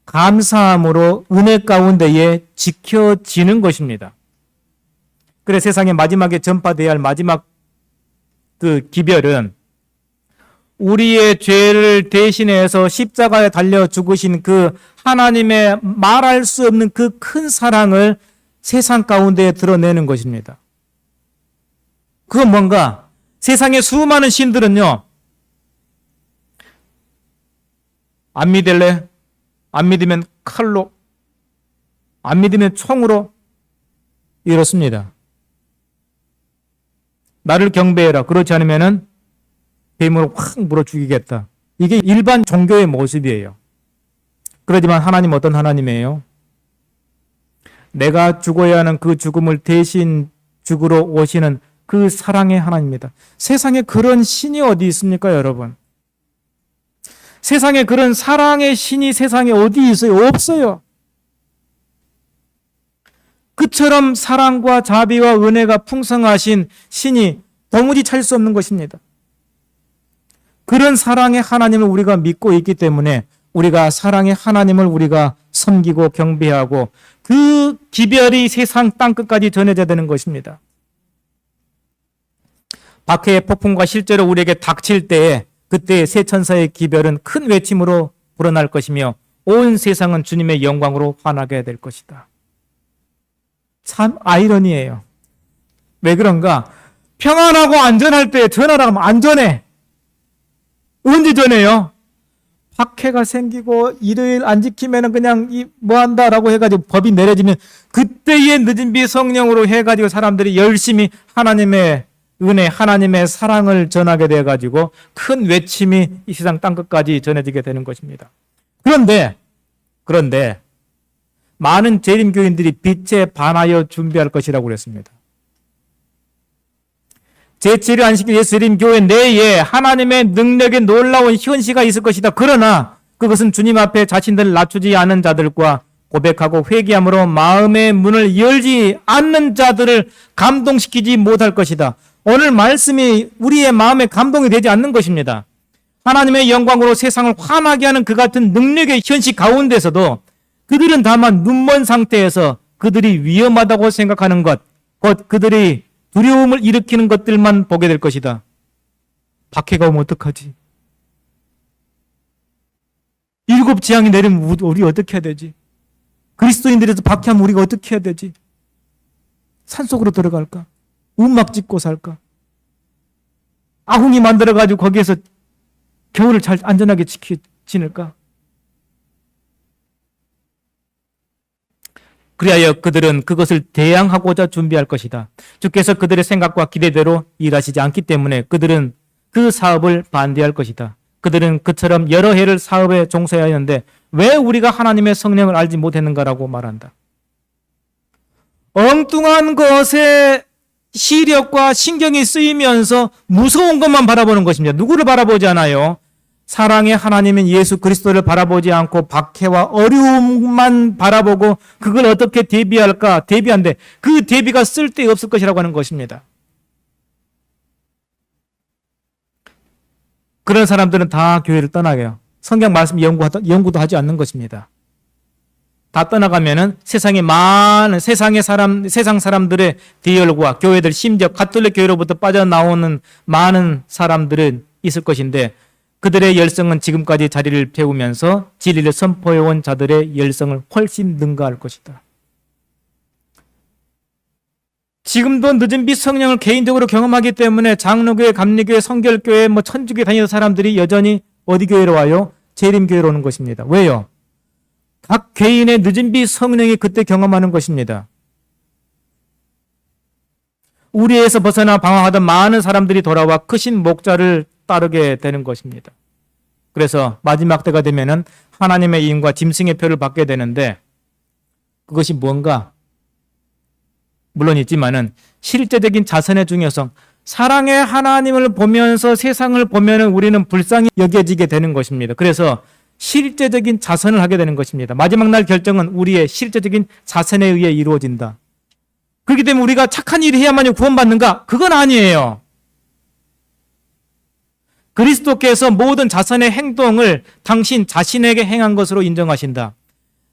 감사함으로 은혜 가운데에 지켜지는 것입니다. 그래서 세상에 마지막에 전파되어야 할 마지막 그 기별은 우리의 죄를 대신해서 십자가에 달려 죽으신 그 하나님의 말할 수 없는 그 큰 사랑을 세상 가운데에 드러내는 것입니다. 그건 뭔가 세상의 수많은 신들은요, 안 믿을래? 안 믿으면 칼로, 안 믿으면 총으로, 이렇습니다. 나를 경배해라. 그렇지 않으면은 뱀으로 확 물어 죽이겠다. 이게 일반 종교의 모습이에요. 그러지만 하나님 어떤 하나님이에요? 내가 죽어야 하는 그 죽음을 대신 죽으러 오시는 그 사랑의 하나님입니다. 세상에 그런 신이 어디 있습니까, 여러분? 세상에 그런 사랑의 신이 세상에 어디 있어요? 없어요. 그처럼 사랑과 자비와 은혜가 풍성하신 신이 도무지 찾을 수 없는 것입니다. 그런 사랑의 하나님을 우리가 믿고 있기 때문에 우리가 사랑의 하나님을 우리가 섬기고 경배하고 그 기별이 세상 땅끝까지 전해져야 되는 것입니다. 박해의 폭풍과 실제로 우리에게 닥칠 때에 그때 세 천사의 기별은 큰 외침으로 불어날 것이며 온 세상은 주님의 영광으로 환하게 될 것이다. 참 아이러니예요. 왜 그런가? 평안하고 안전할 때 전화를 하면 안전해. 언제 전해요? 박해가 생기고 일요일 안 지키면 그냥 뭐 한다라고 해가지고 법이 내려지면 그때의 늦은 비 성령으로 해가지고 사람들이 열심히 하나님의 은혜, 하나님의 사랑을 전하게 돼가지고 큰 외침이 이 세상 땅끝까지 전해지게 되는 것입니다. 그런데 많은 재림교인들이 빛에 반하여 준비할 것이라고 그랬습니다. 제7일 안식일 예수님교회 내에 하나님의 능력의 놀라운 현시가 있을 것이다. 그러나 그것은 주님 앞에 자신들을 낮추지 않은 자들과 고백하고 회개함으로 마음의 문을 열지 않는 자들을 감동시키지 못할 것이다. 오늘 말씀이 우리의 마음에 감동이 되지 않는 것입니다. 하나님의 영광으로 세상을 환하게 하는 그 같은 능력의 현시 가운데서도 그들은 다만 눈먼 상태에서 그들이 위험하다고 생각하는 것, 곧 그들이 두려움을 일으키는 것들만 보게 될 것이다. 박해가 오면 어떡하지? 일곱 재앙이 내리면 우리 어떻게 해야 되지? 그리스도인들에서 박해하면 우리가 어떻게 해야 되지? 산속으로 들어갈까? 움막 짓고 살까? 아궁이 만들어가지고 거기에서 겨울을 잘 안전하게 지낼까? 그리하여 그들은 그것을 대항하고자 준비할 것이다. 주께서 그들의 생각과 기대대로 일하시지 않기 때문에 그들은 그 사업을 반대할 것이다. 그들은 그처럼 여러 해를 사업에 종사하였는데 왜 우리가 하나님의 성령을 알지 못했는가라고 말한다. 엉뚱한 것에 시력과 신경이 쓰이면서 무서운 것만 바라보는 것입니다. 누구를 바라보지 않아요? 사랑의 하나님인 예수 그리스도를 바라보지 않고 박해와 어려움만 바라보고 그걸 어떻게 대비할까 대비한데 그 대비가 쓸데없을 것이라고 하는 것입니다. 그런 사람들은 다 교회를 떠나요. 성경 말씀 연구도 하지 않는 것입니다. 다 떠나가면은 세상 사람들의 대열과 교회들, 심지어 가톨릭 교회로부터 빠져나오는 많은 사람들은 있을 것인데 그들의 열성은 지금까지 자리를 태우면서 진리를 선포해온 자들의 열성을 훨씬 능가할 것이다. 지금도 늦은 빛 성령을 개인적으로 경험하기 때문에 장로교회, 감리교회, 성결교회, 천주교회 다니는 사람들이 여전히 어디 교회로 와요? 재림교회로 오는 것입니다. 왜요? 각 개인의 늦은 빛 성령이 그때 경험하는 것입니다. 우리에서 벗어나 방황하던 많은 사람들이 돌아와 크신 목자를 따르게 되는 것입니다. 그래서 마지막 때가 되면은 하나님의 이임과 짐승의 표를 받게 되는데 그것이 뭔가? 물론 있지만은 실제적인 자선의 중요성, 사랑의 하나님을 보면서 세상을 보면은 우리는 불쌍히 여겨지게 되는 것입니다. 그래서 실제적인 자선을 하게 되는 것입니다. 마지막 날 결정은 우리의 실제적인 자선에 의해 이루어진다. 그렇기 때문에 우리가 착한 일을 해야만 구원받는가? 그건 아니에요. 그리스도께서 모든 자선의 행동을 당신 자신에게 행한 것으로 인정하신다.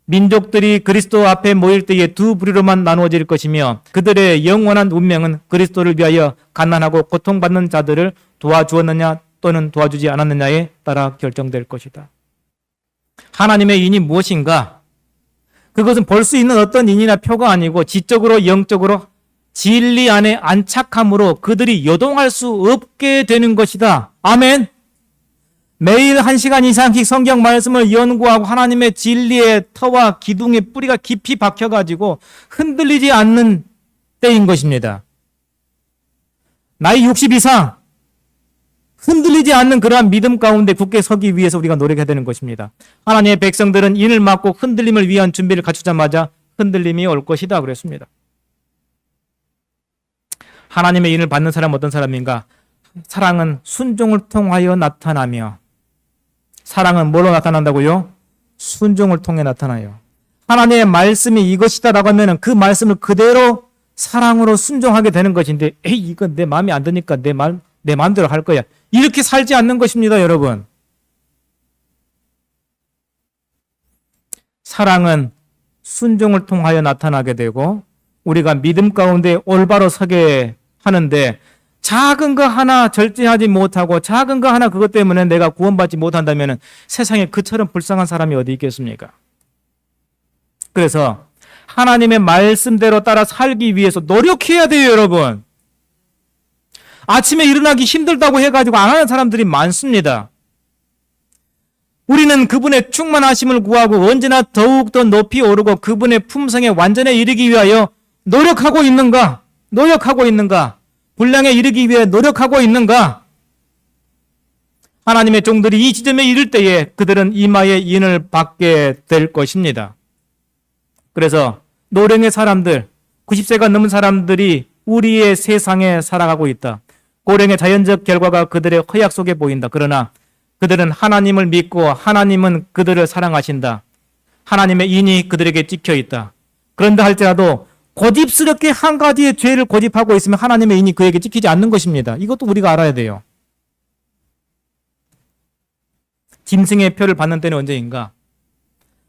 민족들이 그리스도 앞에 모일 때에 두 부류로만 나누어질 것이며 그들의 영원한 운명은 그리스도를 위하여 가난하고 고통받는 자들을 도와주었느냐 또는 도와주지 않았느냐에 따라 결정될 것이다. 하나님의 인이 무엇인가? 그것은 볼 수 있는 어떤 인이나 표가 아니고 지적으로 영적으로 진리 안에 안착함으로 그들이 요동할 수 없게 되는 것이다. 아멘. 매일 1시간 이상씩 성경 말씀을 연구하고 하나님의 진리의 터와 기둥의 뿌리가 깊이 박혀가지고 흔들리지 않는 때인 것입니다. 나이 60 이상 흔들리지 않는 그러한 믿음 가운데 굳게 서기 위해서 우리가 노력해야 되는 것입니다. 하나님의 백성들은 인을 막고 흔들림을 위한 준비를 갖추자마자 흔들림이 올 것이다 그랬습니다. 하나님의 인을 받는 사람은 어떤 사람인가? 사랑은 순종을 통하여 나타나며, 사랑은 뭘로 나타난다고요? 순종을 통해 나타나요. 하나님의 말씀이 이것이다라고 하면 그 말씀을 그대로 사랑으로 순종하게 되는 것인데, 에이 이건 내 마음에 안 드니까 내 마음대로 할 거야, 이렇게 살지 않는 것입니다. 여러분, 사랑은 순종을 통하여 나타나게 되고 우리가 믿음 가운데 올바로 서게 하는데, 작은 거 하나 절제하지 못하고 작은 거 하나 그것 때문에 내가 구원받지 못한다면 세상에 그처럼 불쌍한 사람이 어디 있겠습니까? 그래서 하나님의 말씀대로 따라 살기 위해서 노력해야 돼요. 여러분, 아침에 일어나기 힘들다고 해가지고 안 하는 사람들이 많습니다. 우리는 그분의 충만하심을 구하고 언제나 더욱더 높이 오르고 그분의 품성에 완전에 이르기 위하여 노력하고 있는가? 분량에 이르기 위해 노력하고 있는가? 하나님의 종들이 이 지점에 이를 때에 그들은 이마에 인을 받게 될 것입니다. 그래서 노령의 사람들, 90세가 넘은 사람들이 우리의 세상에 살아가고 있다. 고령의 자연적 결과가 그들의 허약 속에 보인다. 그러나 그들은 하나님을 믿고 하나님은 그들을 사랑하신다. 하나님의 인이 그들에게 찍혀 있다. 그런다 할지라도 고집스럽게 한 가지의 죄를 고집하고 있으면 하나님의 인이 그에게 찍히지 않는 것입니다. 이것도 우리가 알아야 돼요. 짐승의 표를 받는 때는 언제인가?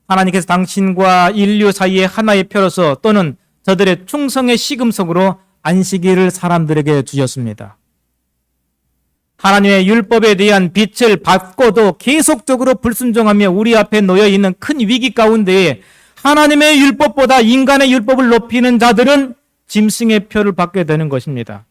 하나님께서 당신과 인류 사이에 하나의 표로서 또는 저들의 충성의 시금석으로 안식일을 사람들에게 주셨습니다. 하나님의 율법에 대한 빛을 받고도 계속적으로 불순종하며 우리 앞에 놓여있는 큰 위기 가운데에 하나님의 율법보다 인간의 율법을 높이는 자들은 짐승의 표를 받게 되는 것입니다.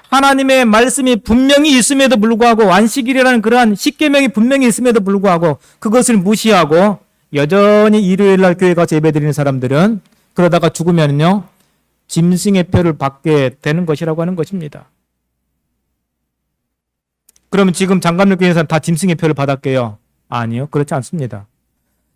하나님의 말씀이 분명히 있음에도 불구하고, 안식일이라는 그러한 십계명이 분명히 있음에도 불구하고 그것을 무시하고 여전히 일요일날 교회 가서 예배드리는 사람들은 그러다가 죽으면요 짐승의 표를 받게 되는 것이라고 하는 것입니다. 그러면 지금 장갑 끼는 사람 다 짐승의 표를 받았게요? 아니요, 그렇지 않습니다.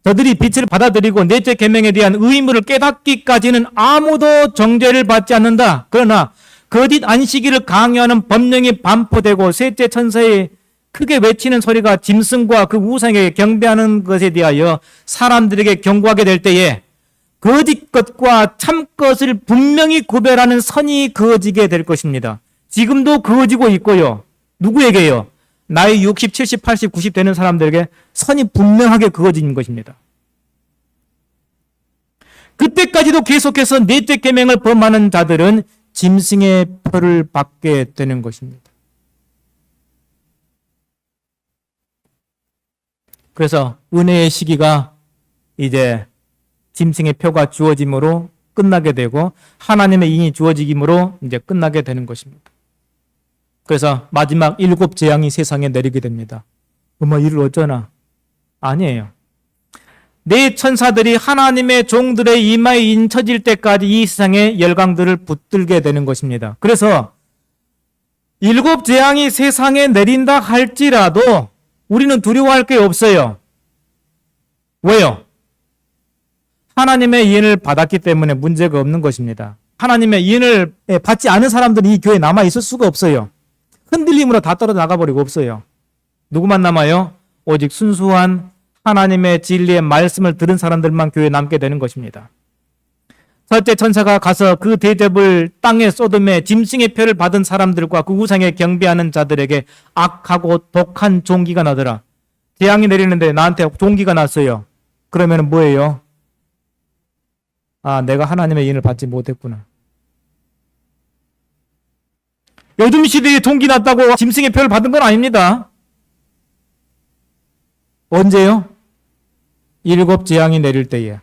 저들이 빛을 받아들이고 넷째 계명에 대한 의무를 깨닫기까지는 아무도 정죄를 받지 않는다. 그러나 거짓 안식일을 강요하는 법령이 반포되고 셋째 천사의 크게 외치는 소리가 짐승과 그 우상에게 경배하는 것에 대하여 사람들에게 경고하게 될 때에 거짓 것과 참 것을 분명히 구별하는 선이 그어지게 될 것입니다. 지금도 그어지고 있고요. 누구에게요? 나이 60, 70, 80, 90 되는 사람들에게 선이 분명하게 그어진 것입니다. 그때까지도 계속해서 넷째 계명을 범하는 자들은 짐승의 표를 받게 되는 것입니다. 그래서 은혜의 시기가 이제 짐승의 표가 주어짐으로 끝나게 되고 하나님의 인이 주어지므로 이제 끝나게 되는 것입니다. 그래서 마지막 7 재앙이 세상에 내리게 됩니다. 이를 어쩌나? 아니에요. 네 천사들이 하나님의 종들의 이마에 인쳐질 때까지 이 세상의 열강들을 붙들게 되는 것입니다. 그래서 7 재앙이 세상에 내린다 할지라도 우리는 두려워할 게 없어요. 왜요? 하나님의 인을 받았기 때문에 문제가 없는 것입니다. 하나님의 인을 받지 않은 사람들이 이 교회에 남아 있을 수가 없어요. 흔들림으로 다 떨어져 나가버리고 없어요. 누구만 남아요? 오직 순수한 하나님의 진리의 말씀을 들은 사람들만 교회에 남게 되는 것입니다. 첫째 천사가 가서 그 대접을 땅에 쏟음에 짐승의 표를 받은 사람들과 그 우상에 경배하는 자들에게 악하고 독한 종기가 나더라. 재앙이 내리는데 나한테 종기가 났어요. 그러면 뭐예요? 아, 내가 하나님의 인을 받지 못했구나. 요즘 시대에 종기 났다고 짐승의 표를 받은 건 아닙니다. 언제요? 7 재앙이 내릴 때에.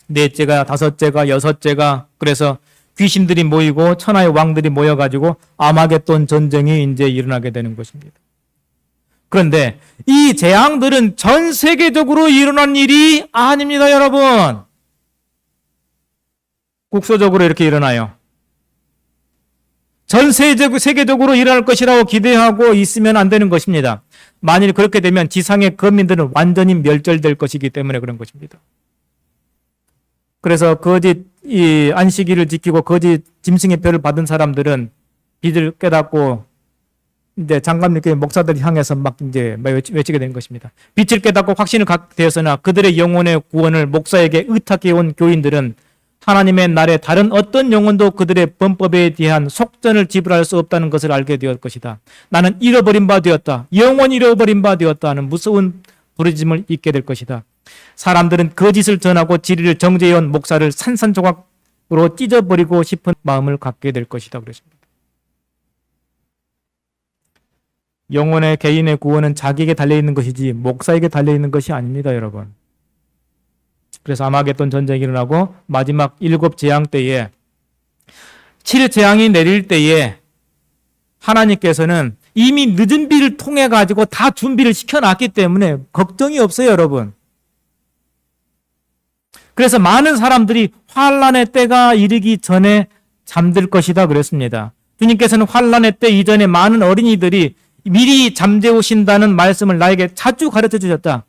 넷째가, 다섯째가, 여섯째가, 그래서 귀신들이 모이고 천하의 왕들이 모여가지고 아마겟돈 전쟁이 이제 일어나게 되는 것입니다. 그런데 이 재앙들은 전 세계적으로 일어난 일이 아닙니다, 여러분. 국소적으로 이렇게 일어나요. 전 세계적으로 일어날 것이라고 기대하고 있으면 안 되는 것입니다. 만일 그렇게 되면 지상의 거민들은 완전히 멸절될 것이기 때문에 그런 것입니다. 그래서 거짓 이 안식일을 지키고 거짓 짐승의 표를 받은 사람들은 빛을 깨닫고 이제 장갑님께 목사들이 향해서 막 이제 외치게 된 것입니다. 빛을 깨닫고 확신을 갖게 되었으나 그들의 영혼의 구원을 목사에게 의탁해 온 교인들은 하나님의 날에 다른 어떤 영혼도 그들의 범법에 대한 속전을 지불할 수 없다는 것을 알게 되었을 것이다. 나는 잃어버린 바 되었다. 영원히 잃어버린 바 되었다 하는 무서운 부르짖음을 잊게 될 것이다. 사람들은 거짓을 전하고 진리를 정죄해온 목사를 산산조각으로 찢어버리고 싶은 마음을 갖게 될 것이다. 그랬습니다. 영혼의 개인의 구원은 자기에게 달려있는 것이지 목사에게 달려있는 것이 아닙니다, 여러분. 그래서 아마겟돈 전쟁이 일어나고 마지막 7 재앙 때에 7 재앙이 내릴 때에 하나님께서는 이미 늦은 비를 통해 가지고 다 준비를 시켜놨기 때문에 걱정이 없어요, 여러분. 그래서 많은 사람들이 환란의 때가 이르기 전에 잠들 것이다 그랬습니다. 주님께서는 환란의 때 이전에 많은 어린이들이 미리 잠재우신다는 말씀을 나에게 자주 가르쳐 주셨다.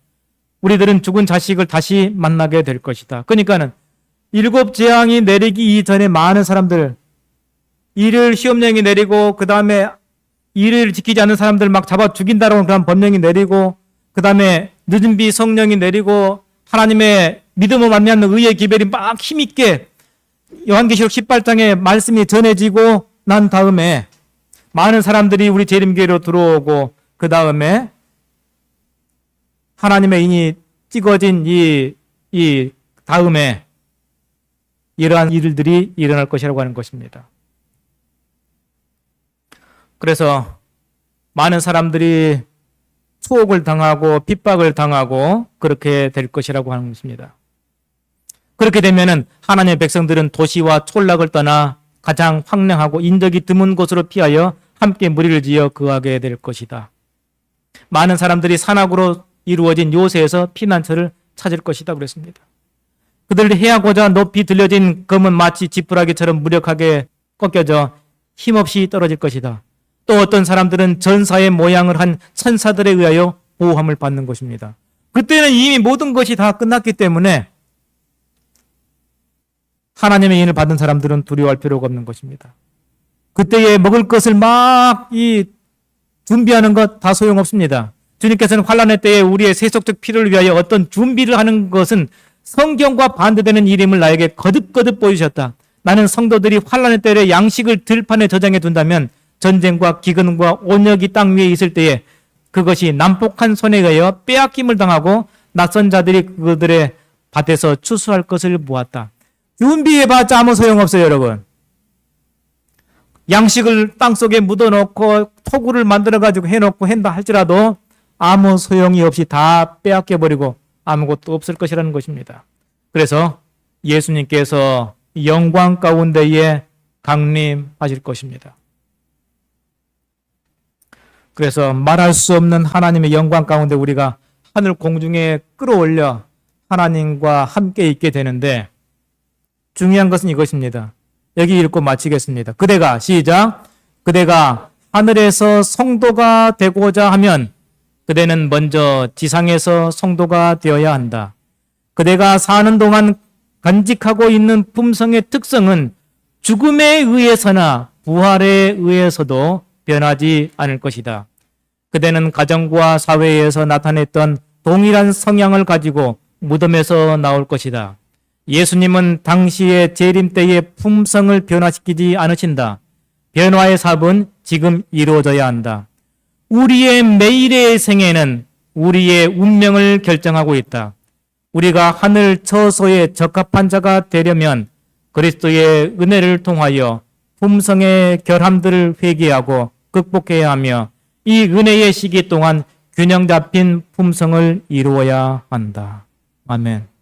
우리들은 죽은 자식을 다시 만나게 될 것이다. 그러니까는 7 재앙이 내리기 이전에 많은 사람들, 일을 시험령이 내리고 그 다음에 일을 지키지 않는 사람들 막 잡아 죽인다라는 그런 법령이 내리고 그 다음에 늦은 비 성령이 내리고 하나님의 믿음을 만나는 의의 기별이 막 힘있게 요한계시록 18장의 말씀이 전해지고 난 다음에 많은 사람들이 우리 재림교회로 들어오고 그 다음에 하나님의 인이 찍어진 이 다음에 이러한 일들이 일어날 것이라고 하는 것입니다. 그래서 많은 사람들이 추옥을 당하고 핍박을 당하고 그렇게 될 것이라고 하는 것입니다. 그렇게 되면은 하나님의 백성들은 도시와 촌락을 떠나 가장 황량하고 인적이 드문 곳으로 피하여 함께 무리를 지어 거하게 될 것이다. 많은 사람들이 산악으로 이루어진 요새에서 피난처를 찾을 것이다 그랬습니다. 그들을 해하고자 높이 들려진 검은 마치 지푸라기처럼 무력하게 꺾여져 힘없이 떨어질 것이다. 또 어떤 사람들은 전사의 모양을 한 천사들에 의하여 보호함을 받는 것입니다. 그때는 이미 모든 것이 다 끝났기 때문에 하나님의 인을 받은 사람들은 두려워할 필요가 없는 것입니다. 그때에 먹을 것을 막 준비하는 것 다 소용없습니다. 주님께서는 환난의 때에 우리의 세속적 필요를 위하여 어떤 준비를 하는 것은 성경과 반대되는 일임을 나에게 거듭거듭 보여주셨다. 나는 성도들이 환난의 때에 양식을 들판에 저장해 둔다면 전쟁과 기근과 온역이 땅 위에 있을 때에 그것이 난폭한 손에 의하여 빼앗김을 당하고 낯선 자들이 그들의 밭에서 추수할 것을 보았다. 준비해봤자 아무 소용없어요, 여러분. 양식을 땅속에 묻어놓고 토구를 만들어가지고 해놓고 한다 할지라도 아무 소용이 없이 다 빼앗겨버리고 아무것도 없을 것이라는 것입니다. 그래서 예수님께서 영광 가운데에 강림하실 것입니다. 그래서 말할 수 없는 하나님의 영광 가운데 우리가 하늘 공중에 끌어올려 하나님과 함께 있게 되는데 중요한 것은 이것입니다. 여기 읽고 마치겠습니다. 그대가 시작. 그대가 하늘에서 성도가 되고자 하면 그대는 먼저 지상에서 성도가 되어야 한다. 그대가 사는 동안 간직하고 있는 품성의 특성은 죽음에 의해서나 부활에 의해서도 변하지 않을 것이다. 그대는 가정과 사회에서 나타냈던 동일한 성향을 가지고 무덤에서 나올 것이다. 예수님은 당시의 재림 때의 품성을 변화시키지 않으신다. 변화의 삽은 지금 이루어져야 한다. 우리의 매일의 생애는 우리의 운명을 결정하고 있다. 우리가 하늘 처소에 적합한 자가 되려면 그리스도의 은혜를 통하여 품성의 결함들을 회개하고 극복해야 하며 이 은혜의 시기 동안 균형 잡힌 품성을 이루어야 한다. 아멘.